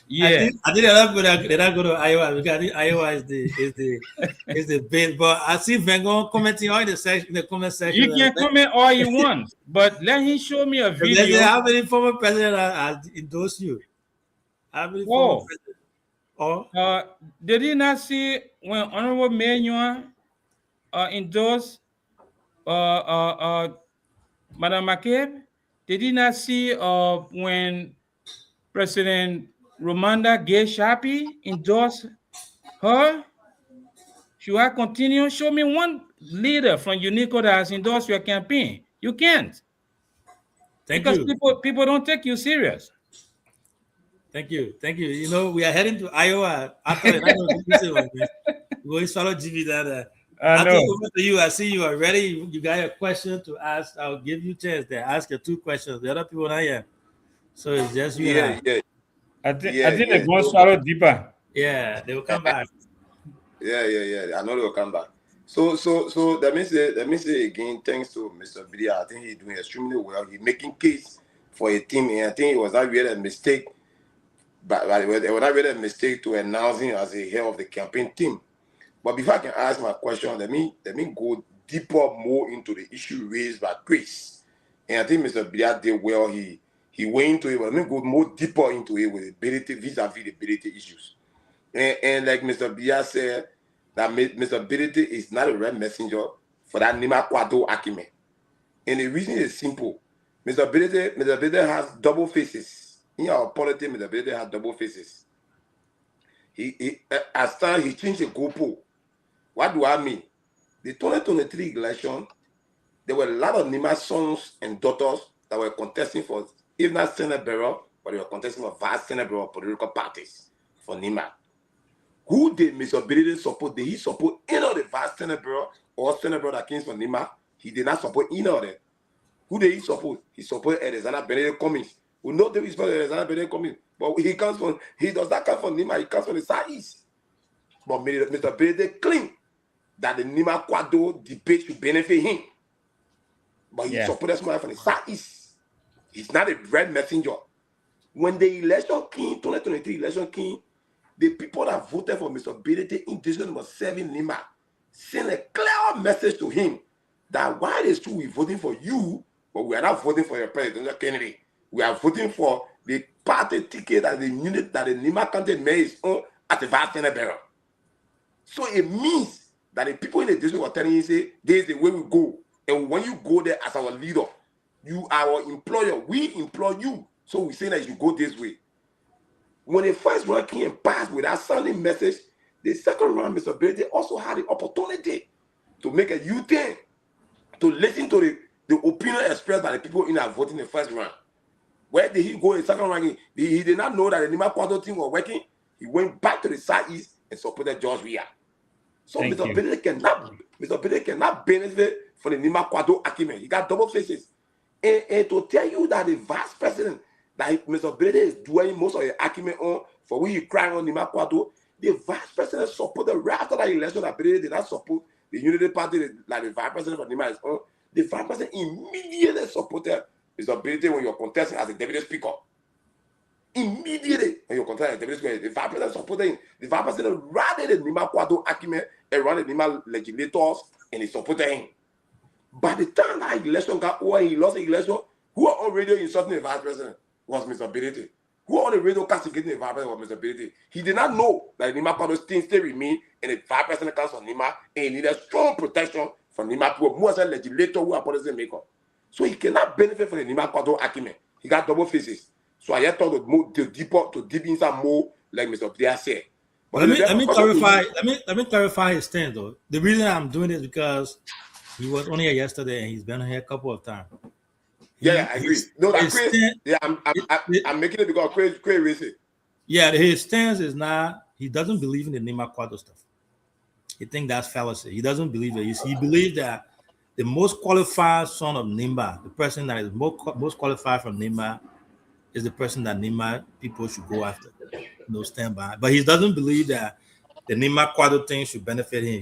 Yeah, I think a lot of people they don't go to Iowa because I think Iowa is the base. But I see Vanguard commenting all in the comment section. You can comment all you want, but let him show me a video. How many former presidents have endorsed you? How many former presidents? Did you not see when Honorable Mayor endorsed Madam McCabe? Did you not see when President Romanda Gay Sharpie endorsed her? Should I continue? Show me one leader from Unico that has endorsed your campaign. You can't. Because people don't take you serious. Thank you. We are heading to Iowa after that. Going to follow GB that. I think over to you. I see you are ready. You got a question to ask. I'll give you a chance to ask your 2 questions. The other people are not here. So it's just you and I. I think they're going to swallow deeper. Yeah, they will come back. Yeah. I know they will come back. So let me say again, thanks to Mr. Bidia. I think he's doing extremely well. He's making case for a team, and I think it was not really a mistake. But it was not really a mistake to announce him as a head of the campaign team. But before I can ask my question, let me go deeper, more into the issue raised by Chris. And I think Mr. Bidia did well. He went into it, but let me go more deeper into it with ability vis-a-vis the ability issues. And like Mr. Bidia said, that Mr. Ability is not a red messenger for that Nima Kwado argument. And the reason is simple. Mr. Ability has double faces. In our politics, Mr. Ability has double faces. As time he changed the goalpost. What do I mean? The 2023 election, there were a lot of Nima sons and daughters that were contesting for, if not Senate Bureau, but they were contesting for vast Senate Bureau political parties for Nima. Who did Mr. Ability support? Did he support any of the vast Senate Bureau or Senate Bureau that came from Nima? He did not support any of them. Who did he support? He supported Alexander Benedict Cummings. We know the response to Alexander Benedict Cummings, but he does not come from Nima, he comes from the Southeast. But Mr. Benedict claimed that the Nima Kwado debate should benefit him. But he supported somebody from the Southeast. He's not a red messenger. When the election came, 2023 election came, the people that voted for Mr. Benedict in district number 7 Nima sent a clear message to him that while it's true we're voting for you, but we are not voting for your presidential candidate. We are voting for the party ticket that the unit that the Nima County Mayor is on at the vast Senate Bureau. So it means that the people in the district are telling you, say, this is the way we go. And when you go there as our leader, you are our employer. We employ you. So we say that you go this way. When the first round came and passed with that sounding message, the second round, Mr. Brady also had the opportunity to make a U-turn, to listen to the opinion expressed by the people in that voting in the first round. Where did he go in the second round? He did not know that the Nima Kwado team was working. He went back to the Southeast and supported George Weah. So Mr. Brady cannot benefit from the Nima Kwado argument. He got double faces. And to tell you that the vice president that Mr. Brady is doing most of the argument on, for which he crying on Nima Kwado, the vice president supported right after that election that Brady did not support the Unity Party, like the vice president for Nima is on. The vice president immediately supported Mr. Brady when you're contesting as a deputy speaker. Immediately when you're contesting as a deputy speaker, the vice president supported him. The vice president ran the Nima Kwado argument and ran the Nima legislators and he supported him. By the time that election got over, he lost the election. Who are on radio insulting the vice president was Mr. Ability. Who on the radio castigating the vice president was Mr. Ability. He did not know that the Nima Kwado still remain and the vice president comes from Nima and he needed strong protection from Nima people, more as a legislator who are policy maker. So he cannot benefit from the Nima Kwado argument. He got double faces. So I just thought to deep inside more, like Mr. Pierre said. But let me clarify his stance though. The reason I'm doing it is because he was only here yesterday and he's been here a couple of times. I agree. No, that's crazy. Yeah, I'm making it because crazy. Yeah, his stance is not. He doesn't believe in the Nima Quadro stuff. He thinks that's fallacy. He doesn't believe it. He believes that the most qualified son of Nimba, the person that is most qualified from Nimba, is the person that Nimba people should go after. No stand by. But he doesn't believe that the Nima Quadro thing should benefit him.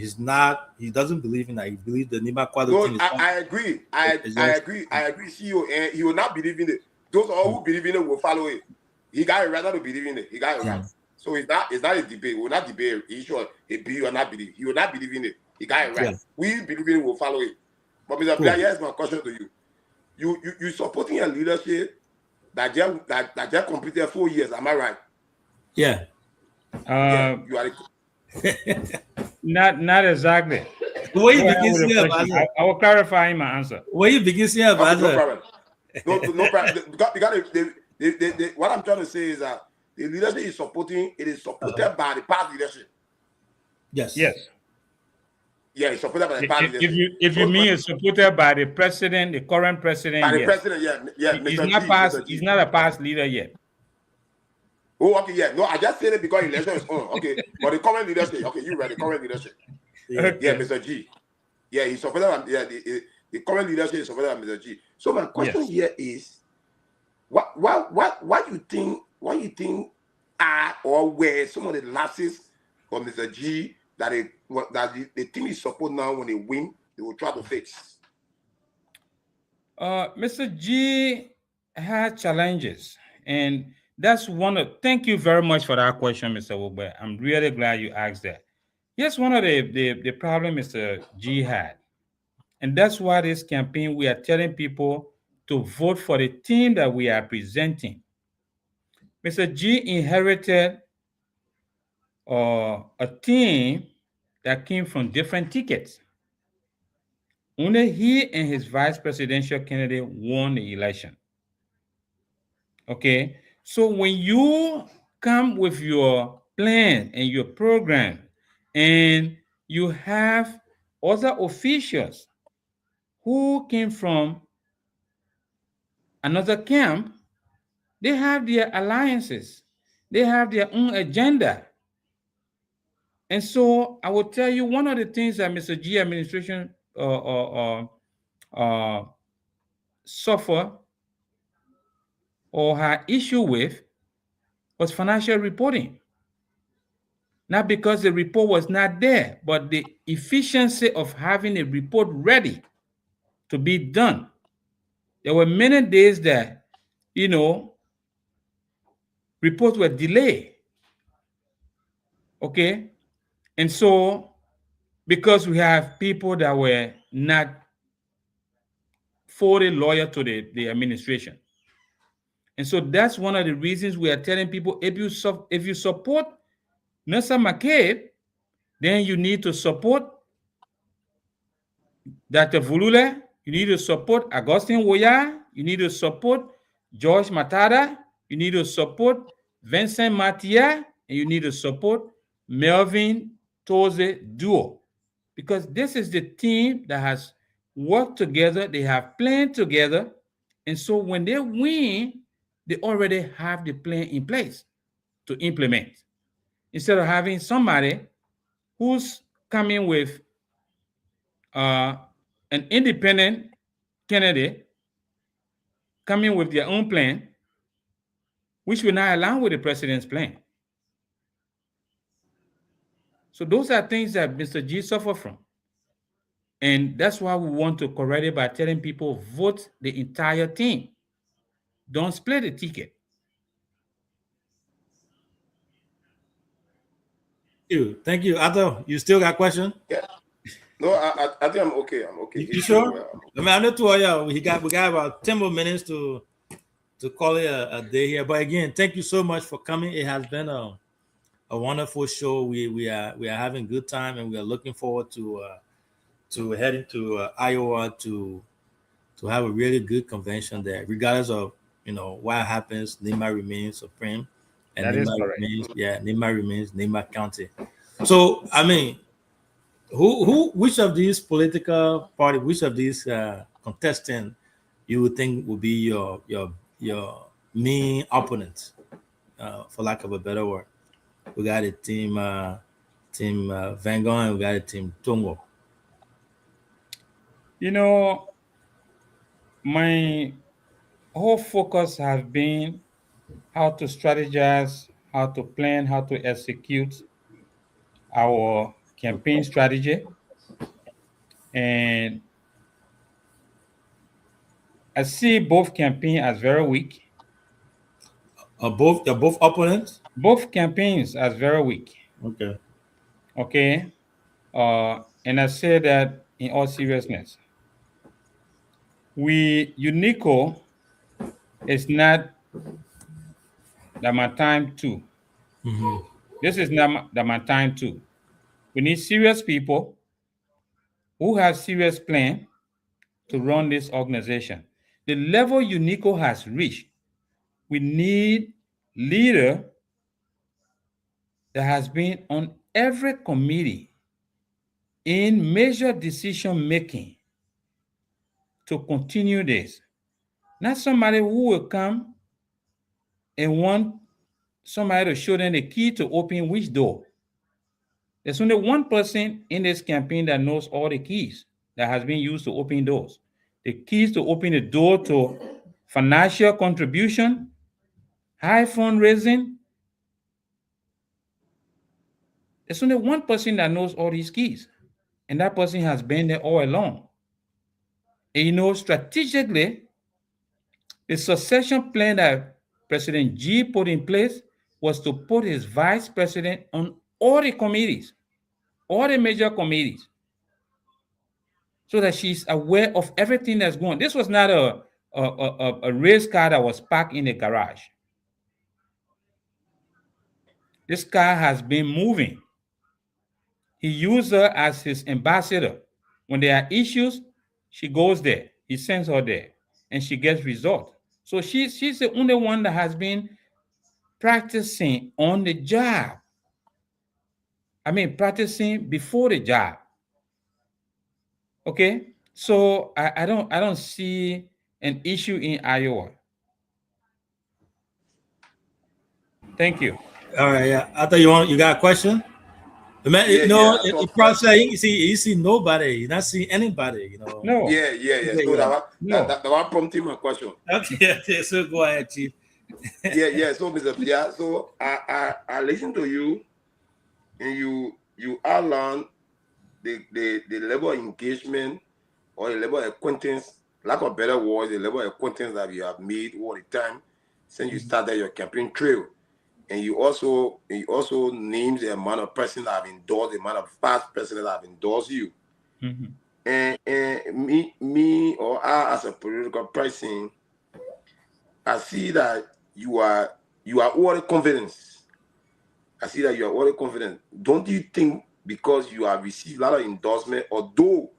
He doesn't believe in that. He believes the Nima Quadro thing is I agree. I agree, CEO, and he will not believe in it. Those all who believe in it will follow it. He got it rather to believe in it. He got it right. So it's not a debate. We will not debate. He sure he believe or not believe. He will not believe in it. He got it right. We believe in it, will follow it. But Mr. Blair, here's my question to you. You supporting a leadership that just completed 4 years, am I right? Yeah. You are not exactly. Where you begin here, I will clarify my answer. Where you begin here, no problem. No problem. What I'm trying to say is that the leadership is supported by the past leadership. Yes. Yeah, it's supported by the past leadership. If you mean it's supported by the president, the current president, by the president, he's not a past leader yet. Oh, okay, yeah. No, I just said it because election is on. Okay, but the current leadership. Okay, you read the current leadership. Yeah, Mr. G. Yeah, he's supported by the current leadership is supported by Mr. G. So my question here is, what you think are or were some of the lapses from Mr. G that the team is support now when they win, they will try to fix? Mr. G had challenges, and that's one of. Thank you very much for that question, Mr. Wilbur. I'm really glad you asked that. Yes, one of the problem Mr. G had, and that's why this campaign we are telling people to vote for the team that we are presenting. Mr. G inherited a team that came from different tickets. Only he and his vice presidential candidate won the election. Okay, so when you come with your plan and your program, and you have other officials who came from another camp, they have their alliances, they have their own agenda. And so I will tell you one of the things that Mr. G administration suffer or had issue with was financial reporting. Not because the report was not there, but the efficiency of having a report ready to be done. There were many days that, reports were delayed. Okay? And so, because we have people that were not fully loyal to the administration. And so that's one of the reasons we are telling people, if you support Nelson McCabe, then you need to support Dr. Vulule, you need to support Augustine Woya, you need to support George Matada, you need to support Vincent Matia, and you need to support Melvin Toze Duo. Because this is the team that has worked together, they have planned together, and so when they win, they already have the plan in place to implement. Instead of having somebody who's coming with an independent candidate coming with their own plan, which will not align with the president's plan. So those are things that Mr. G suffered from. And that's why we want to correct it by telling people, vote the entire team. Don't split the ticket. Thank you. Otto, you still got a question? Yeah. No, I think I'm okay. You sure? I mean, I'm not too we got about 10 more minutes to call it a day here. But again, thank you so much for coming. It has been a wonderful show. We are having a good time, and we are looking forward to heading to Iowa to have a really good convention there, regardless of what happens, Nima remains supreme, and That is correct. Nima remains Nima County. So I mean, which of these political party, which of these contestants you would think would be your main opponent, for lack of a better word? We got a team Van Gogh, and we got a team Tongo. My whole focus has been how to strategize, how to plan, how to execute our campaign strategy. And I see both campaigns as very weak. Both opponents? Both campaigns as very weak. Okay. Okay. And I say that in all seriousness. UNICO is not the time too. Mm-hmm. This is not the time too. We need serious people who have serious plan to run this organization. The level UNICO has reached, we need leader that has been on every committee in major decision making to continue this. Not somebody who will come and want somebody to show them the key to open which door. There's only one person in this campaign that knows all the keys that has been used to open doors. The keys to open the door to financial contribution, high fundraising. There's only one person that knows all these keys, and that person has been there all along. And strategically, the succession plan that President Xi put in place was to put his vice president on all the committees, all the major committees, so that she's aware of everything that's going on. This was not a race car that was parked in the garage. This car has been moving. He used her as his ambassador. When there are issues, she goes there. He sends her there, and she gets results. So she's the only one that has been practicing on the job. I mean, practicing before the job. Okay, so I don't see an issue in Iowa. Thank you. All right, yeah. I thought you got a question. Man, in process, you see nobody. You not see anybody. No. Yeah. So that one prompted my question. Okay. So go ahead, Chief. yeah. So Mr. Pierre, so I listen to you, and you outline the level of engagement or the level of acquaintance, lack of better words, the level of acquaintance that you have made all the time since you started your campaign trail. And you also named the amount of persons that have endorsed, the amount of past presidents that have endorsed you. Mm-hmm. And me or I as a political person, I see that you are all confidence. I see that you are all confident. Don't you think because you have received a lot of endorsement, although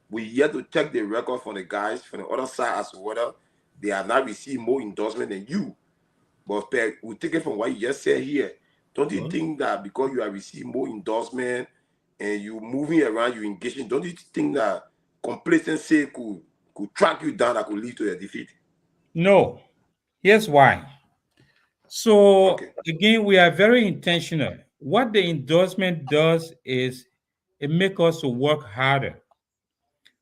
we yet to check the record from the guys from the other side as to whether they have not received more endorsement than you? But we take it from what you just said here. Don't you think that because you have received more endorsement and you moving around, you engaging, don't you think that complacency could track you down, that could lead to a defeat? No. Here's why. So again, we are very intentional. What the endorsement does is it makes us to work harder.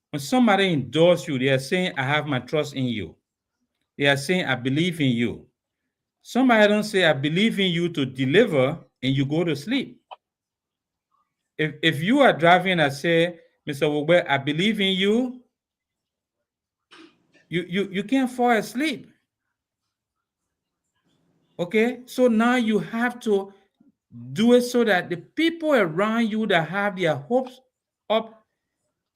When somebody endorses you, they are saying, I have my trust in you. They are saying, I believe in you. Somebody don't say, I believe in you to deliver, and you go to sleep. If you are driving and say, Mr. Wogbe, I believe in you, you can't fall asleep. Okay? So now you have to do it so that the people around you that have their hopes up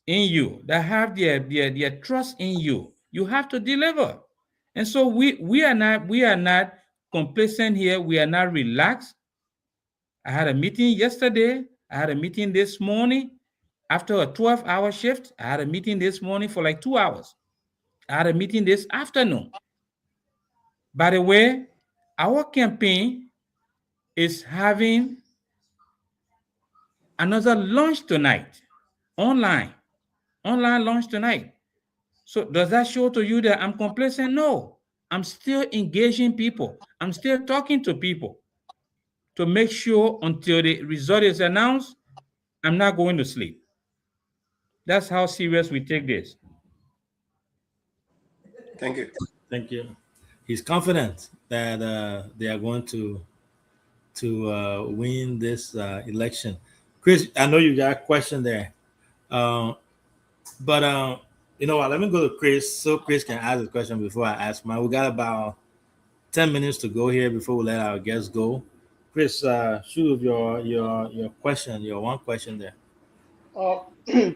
in you, that have their trust in you, you have to deliver. And so we are not complacent here. We are not relaxed. I had a meeting yesterday. I had a meeting this morning after a 12-hour shift. I had a meeting this morning for like 2 hours. I had a meeting this afternoon. By the way, our campaign is having another launch tonight, online launch tonight. So does that show to you that I'm complacent? No, I'm still engaging people. I'm still talking to people to make sure until the result is announced, I'm not going to sleep. That's how serious we take this. Thank you. Thank you. He's confident that they are going to win this election. Chris, I know you got a question there, but you know what? Let me go to Chris so Chris can ask the question before I ask mine. We got about 10 minutes to go here before we let our guests go. Chris, shoot with your question, your one question there.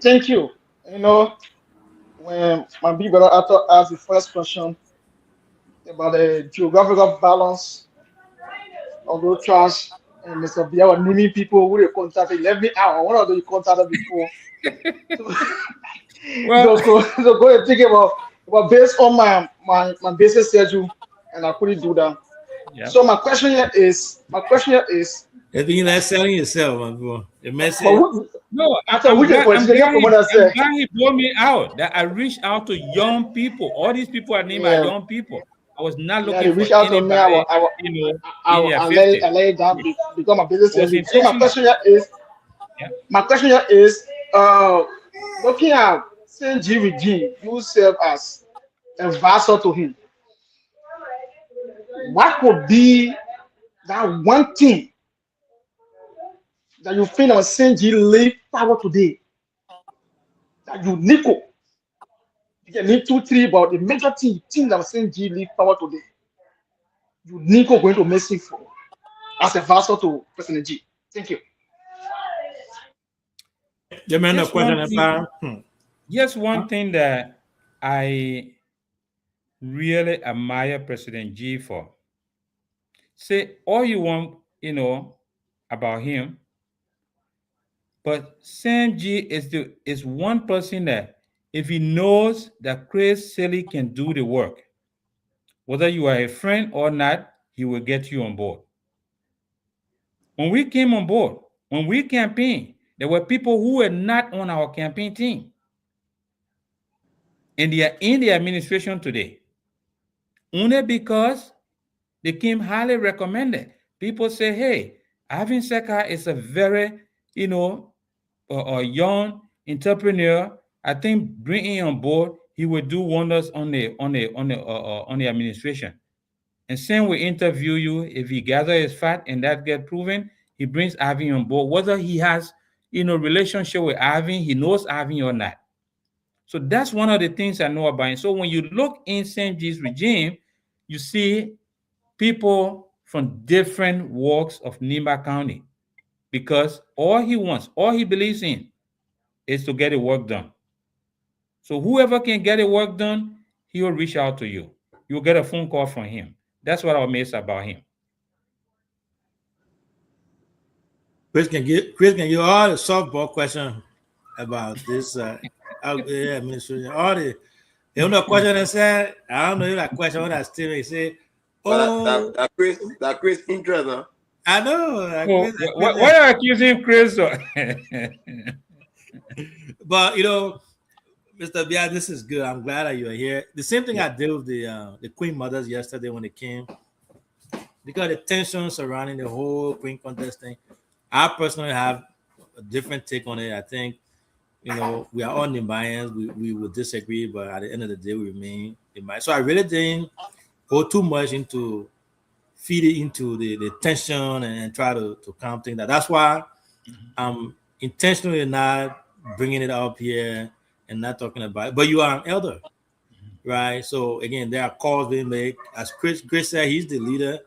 Thank you. You know, when my big brother Arthur asked the first question about the geographical balance of those tracks, and Mr. Bia was naming people who they contacted, left me out. One of them you contacted before. Well, So go and think about based on my basic schedule, and I couldn't do that. yeah. So my question here is, If you're not selling yourself, my boy, the message. No, I'm glad he brought me out. That I reached out to young people. All these people are named by young people. I was not looking you for reach out to me. anybody, I'll let it down because my business schedule. So my question here is, looking at Saint G regime, you serve as a vassal to him. What could be that one thing that you feel on Saint G leave power today? That you Nico. You can need 2, 3, but the major thing you think that Saint G leave power today, you Nico going to miss it for as a vassal to President G. Thank you. Just one thing that I really admire President G for. Say all you want, about him, but Saint G is one person that if he knows that Chris Silly can do the work, whether you are a friend or not, he will get you on board. When we came on board, when we campaigned, there were people who were not on our campaign team. And they are in the administration today. Only because they came highly recommended. People say, hey, Alvin Seka is a very, a young entrepreneur. I think bringing him on board, he will do wonders on the administration. And same we interview you, if he gather his fat and that get proven, he brings Alvin on board. Whether he has, relationship with Alvin, he knows Alvin or not. So that's one of the things I know about him. So when you look in Saint G's regime, you see people from different walks of Nimba County, because all he believes in is to get the work done. So whoever can get the work done, he will reach out to you. You'll get a phone call from him. That's what I miss about him. Chris can give all the softball question about this administration. All the question I said, I don't know if that question that still say. That Chris interest, huh? I know. Why are you accusing Chris? But Mr. Bia, this is good. I'm glad that you're here. The same thing I did with the Queen Mothers yesterday when they came, because the tension surrounding the whole Queen contest thing. I personally have a different take on it. I think, we are all Nimbayans. We would disagree, but at the end of the day, we remain Nimbayans. So I really didn't go too much into feed it into the tension and try to calm things down. That's why I'm intentionally not bringing it up here and not talking about it. But you are an elder, right? So again, there are calls being made. As Chris said, he's the leader,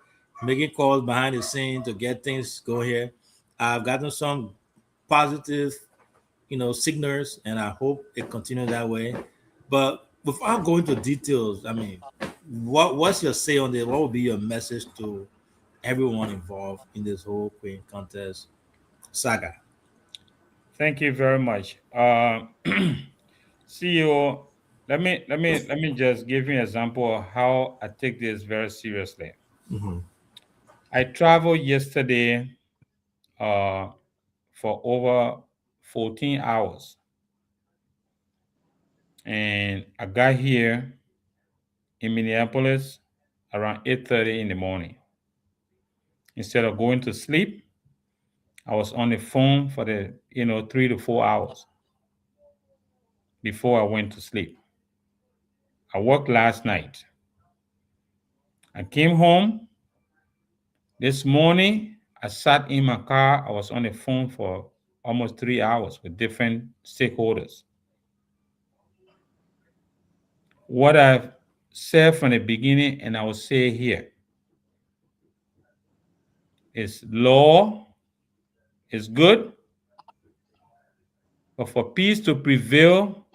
making calls behind the scenes to get things going here. I've gotten some positive, signals, and I hope it continues that way. But without going into details, I mean, what's your say on this? What would be your message to everyone involved in this whole Queen contest saga? Thank you very much. CEO, let me just give you an example of how I take this very seriously. Mhm. I traveled yesterday for over 14 hours. And I got here in Minneapolis around 8:30 in the morning. Instead of going to sleep, I was on the phone for the 3 to 4 hours before I went to sleep. I worked last night. I came home this morning. I sat in my car. I was on the phone for almost 3 hours with different stakeholders. What I've said from the beginning, and I will say here, is law is good, but for peace to prevail,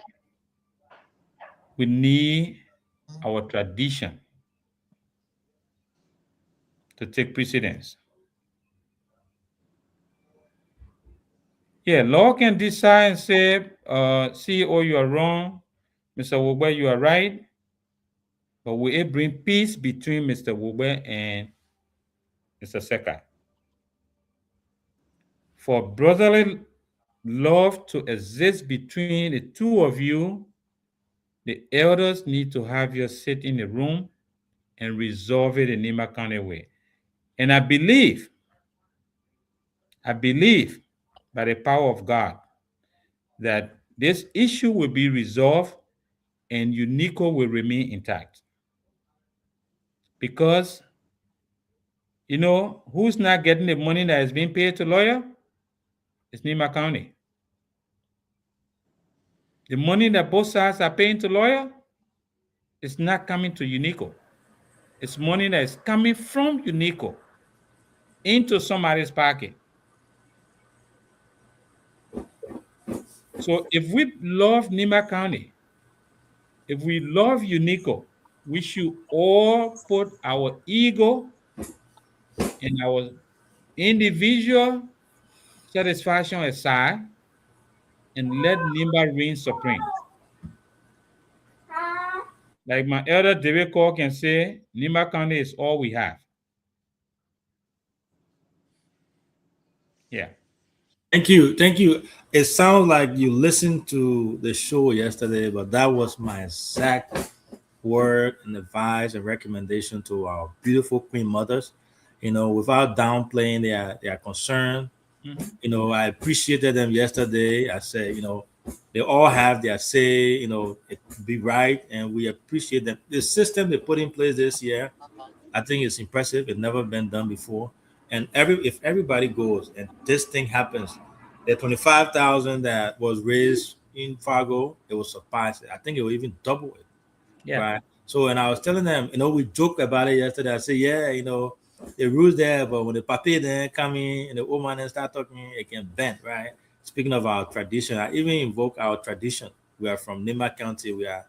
we need our tradition to take precedence. Yeah, law can decide and say, CEO, you are wrong, Mr. Wogbe, you are right, but will it bring peace between Mr. Wogbe and Mr. Seka? For brotherly love to exist between the two of you, the elders need to have you sit in the room and resolve it in Nima County way. And I believe by the power of God that this issue will be resolved and UNICO will remain intact. Because, who's not getting the money that is being paid to lawyer? It's Nima County. The money that both sides are paying to lawyer is not coming to UNICO. It's money that is coming from UNICO into somebody's pocket. So if we love Nima County, if we love UNICO, we should all put our ego and our individual satisfaction aside and let Nimba reign supreme. Like my elder David Cole can say, Nimba County is all we have. Yeah. Thank you. It sounds like you listened to the show yesterday, but that was my exact word and advice and recommendation to our beautiful Queen mothers. Without downplaying their concern. I appreciated them yesterday. I said, they all have their say, it be right, and we appreciate them. The system they put in place this year, I think it's impressive. It's never been done before. And if everybody goes and this thing happens, the 25,000 that was raised in Fargo, it will surpass it. I think it will even double it. Yeah. Right. So, and I was telling them, we joked about it yesterday. I said, yeah, the rules there, but when the papi then come in and the old man then start talking, it can bend, right? Speaking of our tradition, I even invoke our tradition. We are from Nima County. We are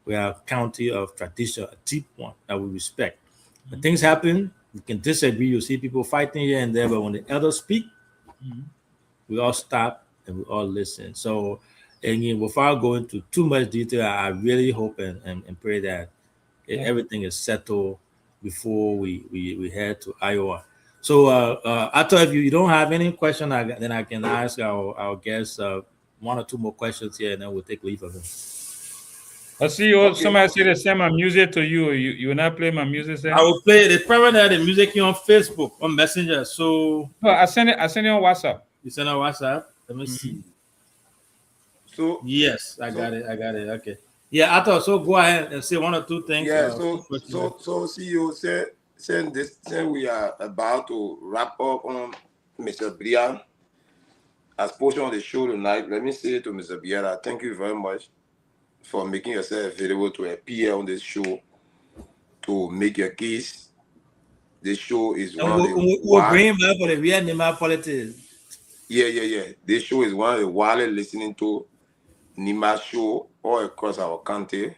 a county of tradition, a deep one that we respect. When things happen, we can disagree. You see people fighting here and there, but when the elders speak, we all stop and we all listen. So, again, without going into too much detail, I really hope and pray that everything is settled before we head to Iowa. So, Ato, if you don't have any question, then I can ask our guests one or two more questions here, and then we'll take leave of him. I see somebody say they send my music to you. You will not play my music, sir? I will play it. It's probably the music here on Facebook, on Messenger. So no, I send it on WhatsApp. You send it on WhatsApp? Let me see. So yes, I got it. Okay. Yeah, I thought so. Go ahead and say one or two things. Yeah, so CEO since we are about to wrap up on Mr. Bria as portion of the show tonight, let me say to Mr. Biera, thank you very much for making yourself available to appear on this show to make your case. This show is we'll bring him up for the real Nima politics. Yeah. This show is one of the widely listening to Nima show all across our country.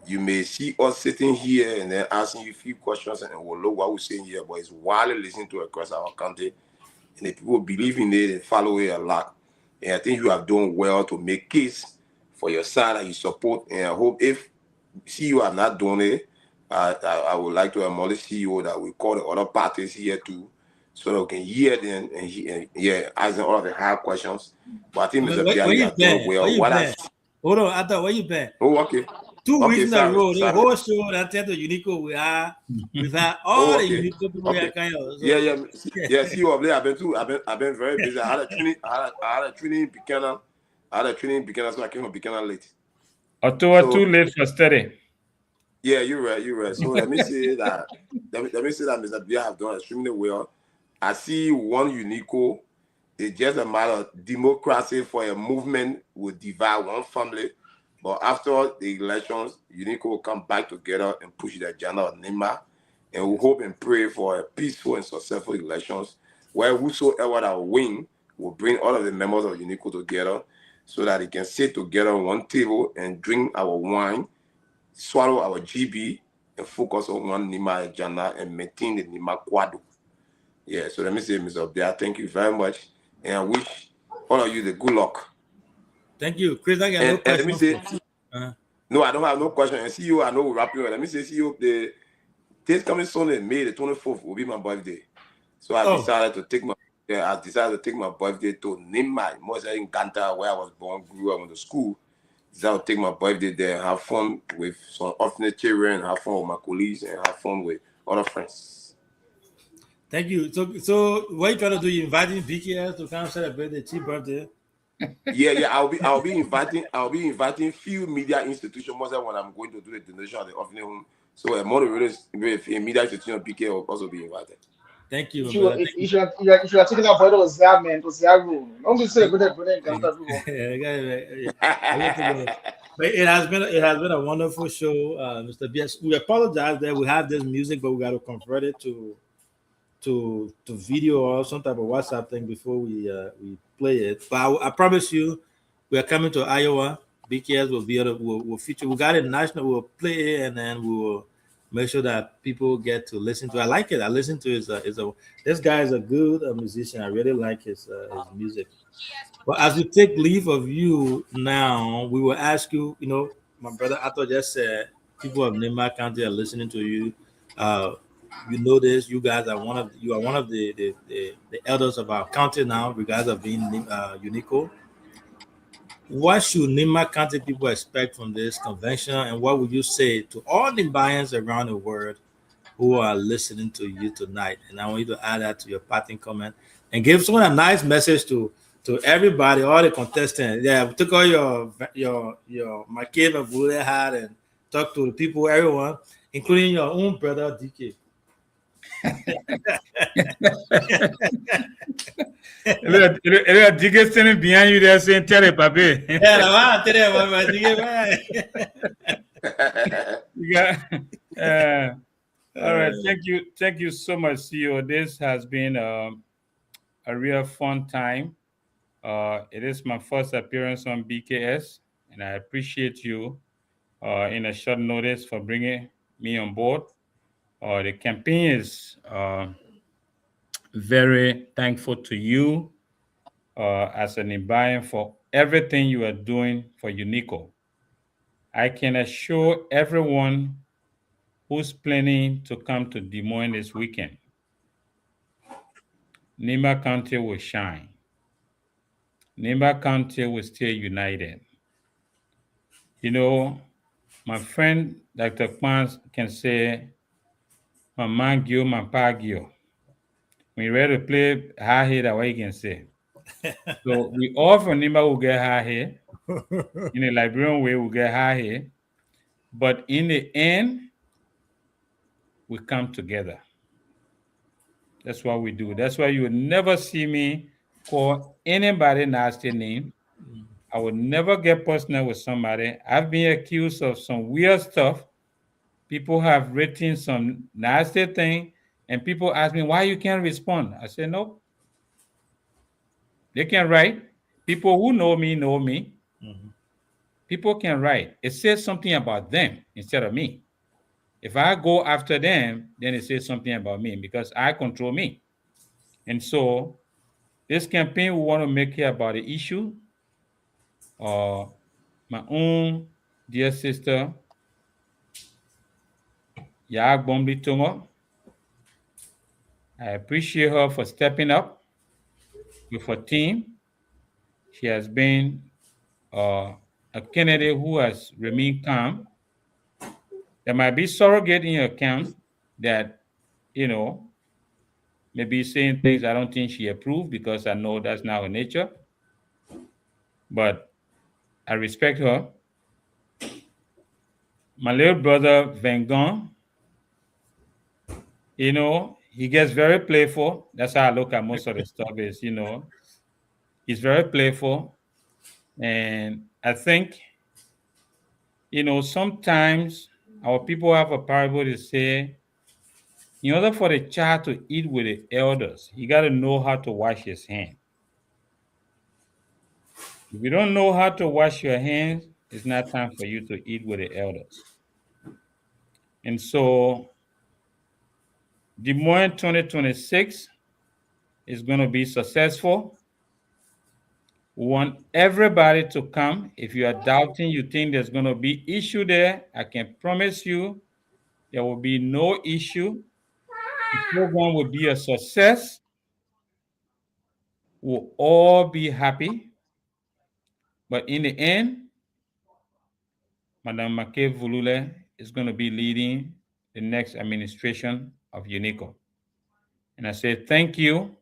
You may see us sitting here and then asking you a few questions, and we'll know what we're saying here, but it's widely listened to across our country. And the people believe in it and follow it a lot. And I think you have done well to make case for your side that you support. And I hope if CEO are not doing it, I would like to admonish CEO that we call the other parties here too, so that we can hear them and ask them all of the hard questions. But I think Mr. Where Bialy you are doing been? well. Where you What been? Hold on, I thought where you been? Oh, okay. 2 weeks in a sorry, row, the sorry. whole show that tell the Unico we've had all Oh, the okay. Unico people we Okay. are kind of. So, Yeah. CEO of late, I've been very busy. I had a training in Buchanan. So I came from Buchanan late. October too late for study. Yeah, you're right. So let me say that Mr. Bia have done extremely well. I see one Unico. It's just a matter of democracy for a movement will divide one family. But after the elections, Unico will come back together and push the agenda of NIMA. And we hope and pray for a peaceful and successful elections where whosoever that will win will bring all of the members of Unico together so that they can sit together on one table and drink our wine, swallow our GB, and focus on one NIMA agenda and maintain the NIMA quadro. Yeah, so let me say, Mr. Bia, thank you very much. And I wish all of you the good luck. Thank you. Chris, I got no question. Let me say, no, I don't have no question. And see you, I know we're wrapping up. Let me say, see you, this coming Sunday, May the 24th, will be my birthday. So I decided to take my birthday to Nimai, Moses in Ganta, where I was born, grew up, went to school. Decided to take my birthday there and have fun with some orphanage children, have fun with my colleagues, and have fun with other friends. Thank you. So what you trying to do? You inviting BKS to come celebrate the cheap birthday? Yeah. I'll be inviting few media institutions most when I'm going to do the donation at the orphanage home. So a media institution BK will also be invited. Thank you. If you are taking a photo of Zia, man, to Zia room. Don't be saying good. But it has been a wonderful show, Mr. BS. We apologize that we have this music, but we got to convert it to video or some type of WhatsApp thing before we play it. But I promise you, we are coming to Iowa. BKS will be we'll feature. We got it national. We'll play it and then we will make sure that people get to listen to. I like it. I listen to this guy is a good musician. I really like his music. But as we take leave of you now, we will ask you. You know, my brother Ato just said people of Nimba County are listening to you. You know this. You guys are one of the elders of our county now, regardless of being Unico. What should Nimba County people expect from this convention, and what would you say to all the Nimbayans around the world who are listening to you tonight? And I want you to add that to your parting comment and give someone a nice message to everybody, all the contestants. Yeah, we took all your Makeda of Bullet hat and talk to the people, everyone, including your own brother DK. DK standing behind you there saying, "Tell it, papi." All right, thank you so much, CEO. This has been a real fun time. It is my first appearance on BKS, and I appreciate you in a short notice for bringing me on board. The campaign is very thankful to you as an Nimbayan for everything you are doing for Unico. I can assure everyone who's planning to come to Des Moines this weekend, Nimba County will shine. Nimba County will stay united. You know, my friend Dr. Kwan can say, "Mama Gio, Mapa Gio." When you're ready to play high here, that's what you can say. So we all from Nimba will get high here. In a Liberian way, we'll get high here. But in the end, we come together. That's what we do. That's why you will never see me call anybody nasty name. I would never get personal with somebody. I've been accused of some weird stuff. People have written some nasty thing, and people ask me why you can't respond. I say, nope. They can write. People who know me know me. Mm-hmm. People can write. It says something about them instead of me. If I go after them, then it says something about me because I control me. And so this campaign, we want to make it about the issue. my own dear sister, Yaag Bombi Tongo. I appreciate her for stepping up with her team. She has been a candidate who has remained calm. There might be surrogate in your account that, maybe saying things I don't think she approved because I know that's not her nature. But I respect her. My little brother, Vengon, he gets very playful. That's how I look at most of the stuff is, he's very playful. And I think, sometimes our people have a parable to say, in order for the child to eat with the elders, he got to know how to wash his hands. If you don't know how to wash your hands, it's not time for you to eat with the elders. And so, Des Moines 2026 is going to be successful. We want everybody to come. If you are doubting, you think there's going to be issue there, I can promise you there will be no issue. The program will be a success. We'll all be happy. But in the end, Madame Makeh Vulule is going to be leading the next administration of UNICO. And I say thank you,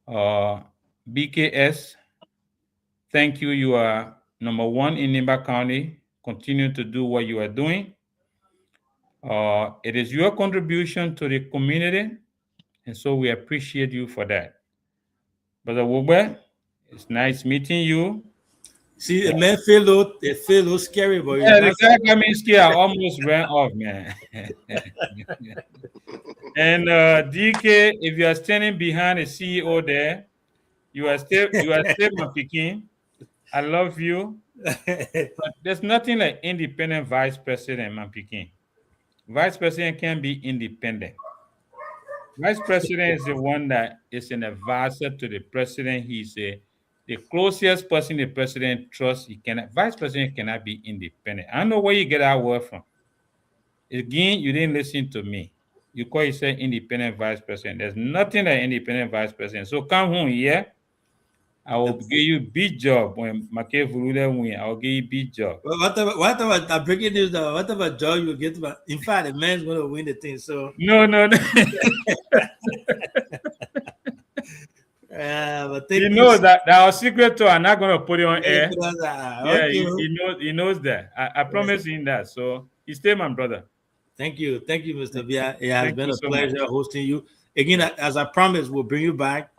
BKS. Thank you. You are number one in Nimba County. Continue to do what you are doing. It is your contribution to the community, and so we appreciate you for that. Brother Wugbe, it's nice meeting you. See, the man feel a little scary, but yeah, the guy got me scared. I almost ran off, man. And DK, if you are standing behind the CEO there, you are still my Peking. I love you. But there's nothing like independent vice president, man, Peking. Vice president can be independent. Vice president is the one that is an advisor to the president. He's the closest person the president trusts. Vice president cannot be independent. I don't know where you get that word from. Again, you didn't listen to me. You call yourself independent vice president. There's nothing like independent vice president. So come home here. I will give you big job when Makeh Vulule win. I will give you big job. Well, whatever I'm breaking news now, whatever job you get, in fact, the man's going to win the thing. So no. But he knows that our secret too. I'm not going to put it on air. Okay. Yeah, he knows that. I promise him that. So he stay my brother. Thank you, Mr. Bia. It has been a pleasure hosting you. Again, as I promised, we'll bring you back.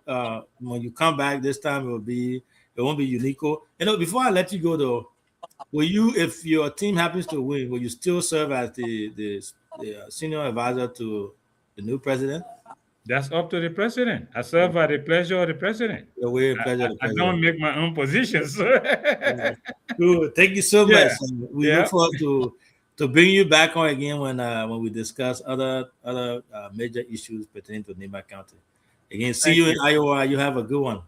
When you come back this time, it won't be UNICO. Before I let you go though, will you, if your team happens to win, will you still serve as the senior advisor to the new president? That's up to the president. I serve at the pleasure of the president. I don't make my own positions. Good. Thank you so much. We look forward to bring you back on again when we discuss other major issues pertaining to Nimba County. Again, see you in Iowa. You have a good one.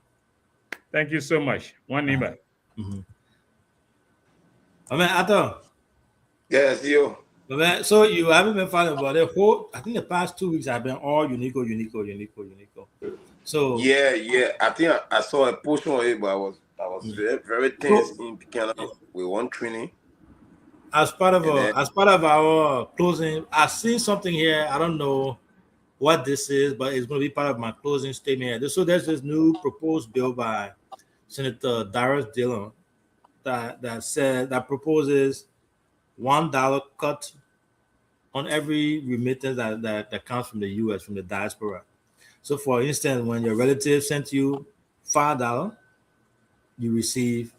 Thank you so much. One Nimba. Ato. Yes, you. So you haven't been following about the whole. I think the past 2 weeks have been all UNICO. So yeah. I think I saw a portion of it, but I was very, very tense in Canada with one training. As part of our closing, I see something here. I don't know what this is, but it's going to be part of my closing statement. So there's this new proposed bill by Senator Darius Dillon that proposes $1 cut on every remittance that comes from the U.S., from the diaspora. So, for instance, when your relative sent you $5, you receive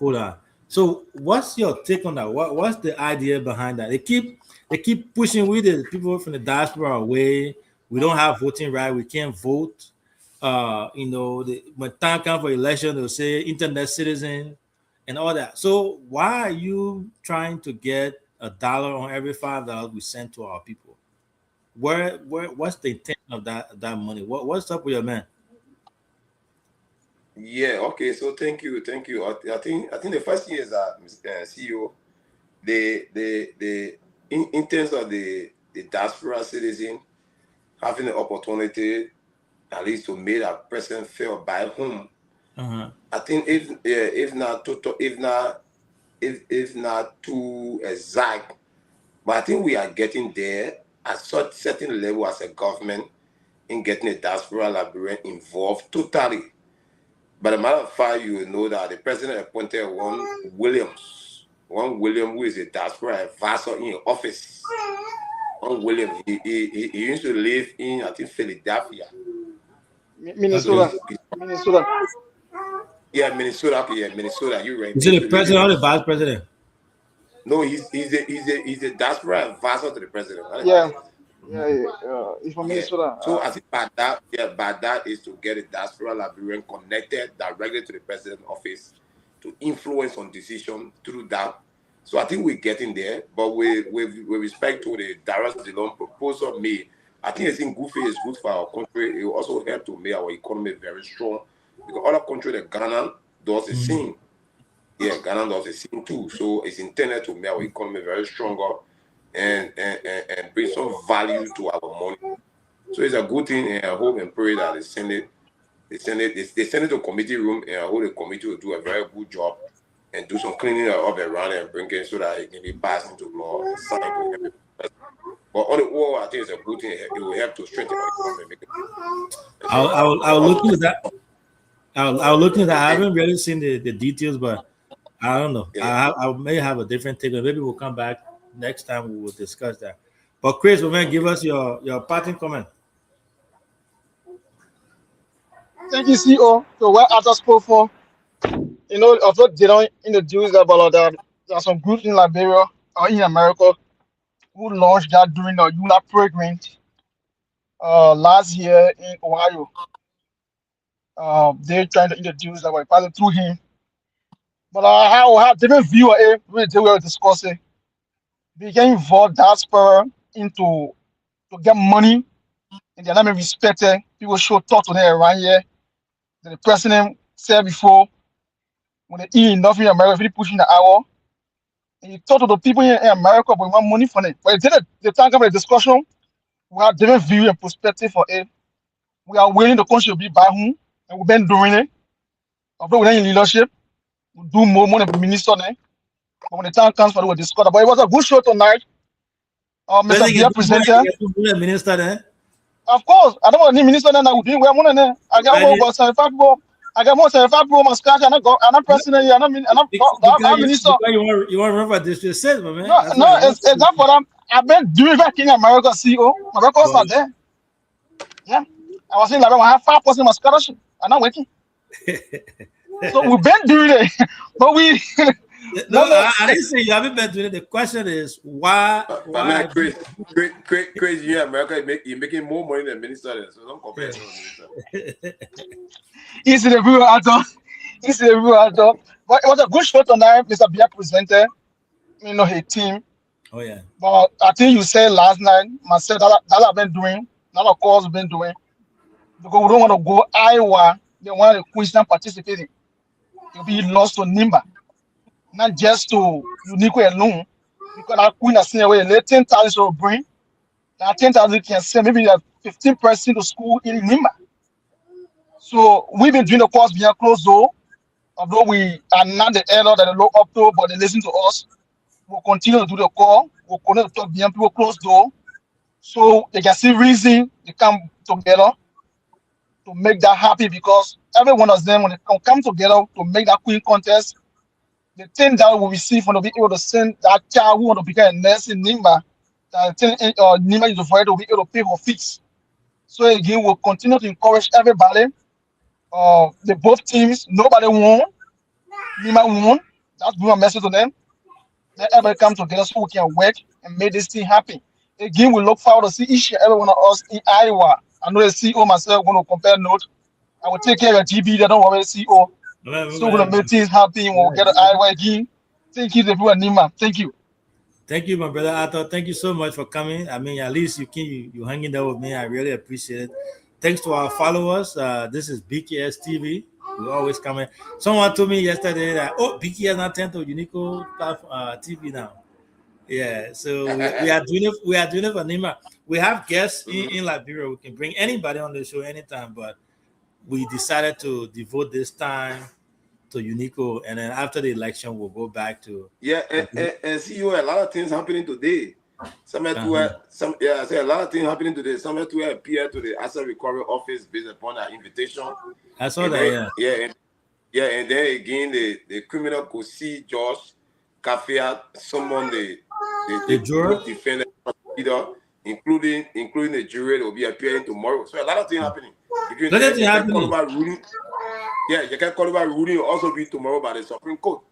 $4. So, what's your take on that? What's the idea behind that? They keep pushing with it. People from the diaspora are away. We don't have voting right. We can't vote. When time comes for election, they'll say internet citizen and all that. So why are you trying to get $1 on every $5 we send to our people? What's the intent of that money? What's up with your man? Yeah, okay. So thank you. I think the first thing is that CEO, in terms of the diaspora citizen having the opportunity at least to make a person feel by whom. I think if not too exact, but I think we are getting there at such certain level as a government in getting the diaspora librarian involved totally. But a matter of fact, you will know that the president appointed one William, who is a diaspora advisor in office. One William, he used to live in, I think, Philadelphia. Minnesota. Minnesota. Yeah, Minnesota. Okay, yeah, Minnesota. You're right. Is it the president or the vice president? No, he's a diaspora advisor to the president. Yeah. He's from Yeah. Minnesota. So I think by that is to get a diaspora librarian connected directly to the president's office to influence on decision through that. So I think we're getting there. But with respect to the Darius DeLong proposal made, I think it's in good faith, it's good for our country. It will also help to make our economy very strong. Because other countries like Ghana does the same. Yeah, Ghana does the same too. So it's intended to make our economy very stronger and bring some value to our money. So it's a good thing, and I hope and pray that they send it to committee room, and I hope the committee will do a very good job and do some cleaning up around it and bring it so that it can be passed into law and signed to everybody. But on the whole, I think it's a good thing. It will help to strengthen our economy. I'll look into that. I'll look into that. I haven't really seen the details, but I don't know. Yeah. I may have a different take. Maybe we'll come back next time. We will discuss that. But Chris, give us your parting comment. Thank you, CEO. So what Arthur spoke for, although they don't introduce that, but there are some groups in Liberia or in America who launched that during the ULA program last year in Ohio. They're trying to introduce that, but probably through him. But I have different view of it. They were discussing. They get involved diaspora into to get money, and they're not being respected. People show talk to them around here. The president said before, when they eat enough in America, if they push in the hour, and you talk to the people in America, but we want money from it. But the time of the discussion, we have different view and perspective for it. We are willing the country to be by whom, and we've been doing it. Although we're in leadership, we do more than the minister there. But when the time comes for it, we'll discuss it. But it was a good show tonight. Mr. Bia presenter. Minister there. Of course, I don't want any minister then I would do one there. I got more about 75 people. I got more 75 people on scratch and I'm president here. I'm minister. You want to remember this just said, man. No, it's not for them. I've been doing back in America, CEO. My records are there. Yeah. I was in Liberia, I have 5% of my scholarship. I'm not working. So we've been doing it. But we No, I didn't say you haven't been doing it. The question is why? Chris, you in America, you're making more money than minister, so don't compare to minister. He's the real actor. But it was a good show tonight, Mr. Bia presented. His team. Oh yeah. But I think you said last night, myself, that I've been doing, that of course we've been doing. Because we don't want to go Iowa, they want the Christian participating. You'll be lost to Nimba. Not just to Unique alone, because our queen has seen away 10,000 to bring. Now 10,000 can send maybe 15% to school in Nimba. So we've been doing the course behind closed door, although we are not the elder that they look up to, but they listen to us. We'll continue to do the call. We'll continue to talk behind people closed door, so they can see reason they come together to make that happy. Because every one of them, when they come together to make that queen contest, the thing that we receive from to be able to send that child who want to become a nurse in Nimba, that Nimba is afraid to be able to pay for fees. So again, we'll continue to encourage everybody. The both teams, nobody won. Nimba won. That's my message to them. Let everybody come together so we can work and make this thing happen. Again, we look forward to see each and every one of us in Iowa. I know the CEO myself going to compare notes. I will take care of GB. They don't worry, CEO. So we're gonna make things happen. We'll get an Iowa again. Thank you, everyone. Nima. Thank you. Thank you, my brother Arthur. Thank you so much for coming. I mean, at least you hanging there with me. I really appreciate it. Thanks to our followers. This is BKS TV. We always comment. Someone told me yesterday that BK has not turned to Unico TV now. Yeah, so we are doing it. We are doing it for Nima. We have guests in Liberia. We can bring anybody on the show anytime, but we decided to devote this time to Unico, and then after the election, we'll go back to. Yeah, and see you a lot of things happening today. I say a lot of things happening today. Some to appear to the asset recovery office based upon our invitation. I saw that. And then again, the criminal could see Josh Kafia summon the juror defendant, including the jury that will be appearing tomorrow. So a lot of things happening. You can call about ruling also be tomorrow by the Supreme Court.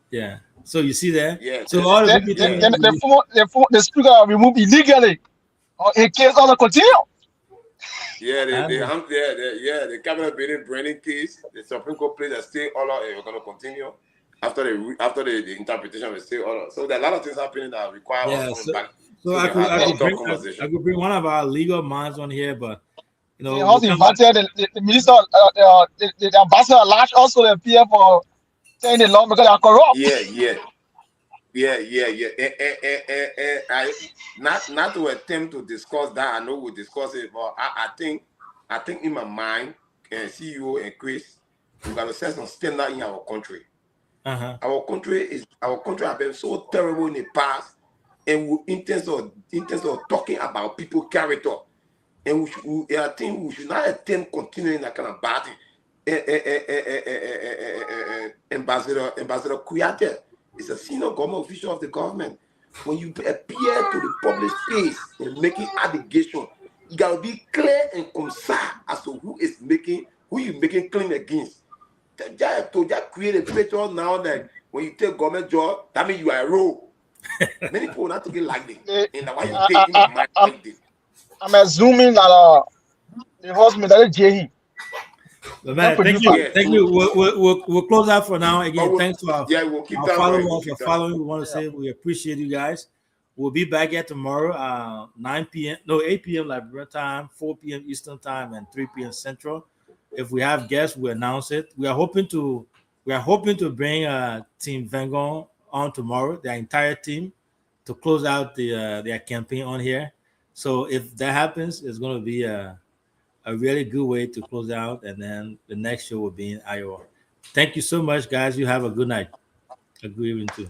Yeah. So you see that? Yeah. So all the the speaker removed illegally. In case all continue. Yeah, the cabinet building Brennan case, the Supreme Court plays a stay order and we're gonna continue after the interpretation of the stay order. So there are a lot of things happening that require us coming back. So I could bring one of our legal minds on here, but you know, they also invited the minister, the ambassador at large also appear for saying the law because they are corrupt. Not to attempt to discuss that. I know we'll discuss it, but I think in my mind, CEO and Chris, we got to set some standard in our country. Our country has been so terrible in the past, and in terms of talking about people's character, and I think we should not attempt continuing that kind of bad thing. Ambassador Kuyate is a senior government official of the government. When you appear to the public space and making allegations, you gotta be clear and concise as to who you making claim against. Just create a picture now that when you take government job, that means you are a role. Many people not to get like this. And why you take in my mind like this? I'm assuming that the husband that is Jehi. Man, thank you. We'll close out for now. Again, thanks for our followers for following. We want to say we appreciate you guys. We'll be back here tomorrow, 8 p.m. Liberia time, 4 p.m. Eastern time, and 3 p.m. Central. If we have guests, we announce it. We are hoping to bring Team Vengon on tomorrow, the entire team, to close out their campaign on here. So if that happens, it's going to be a really good way to close out, and then the next show will be in Iowa. Thank you so much, guys. You have a good night. A good evening too.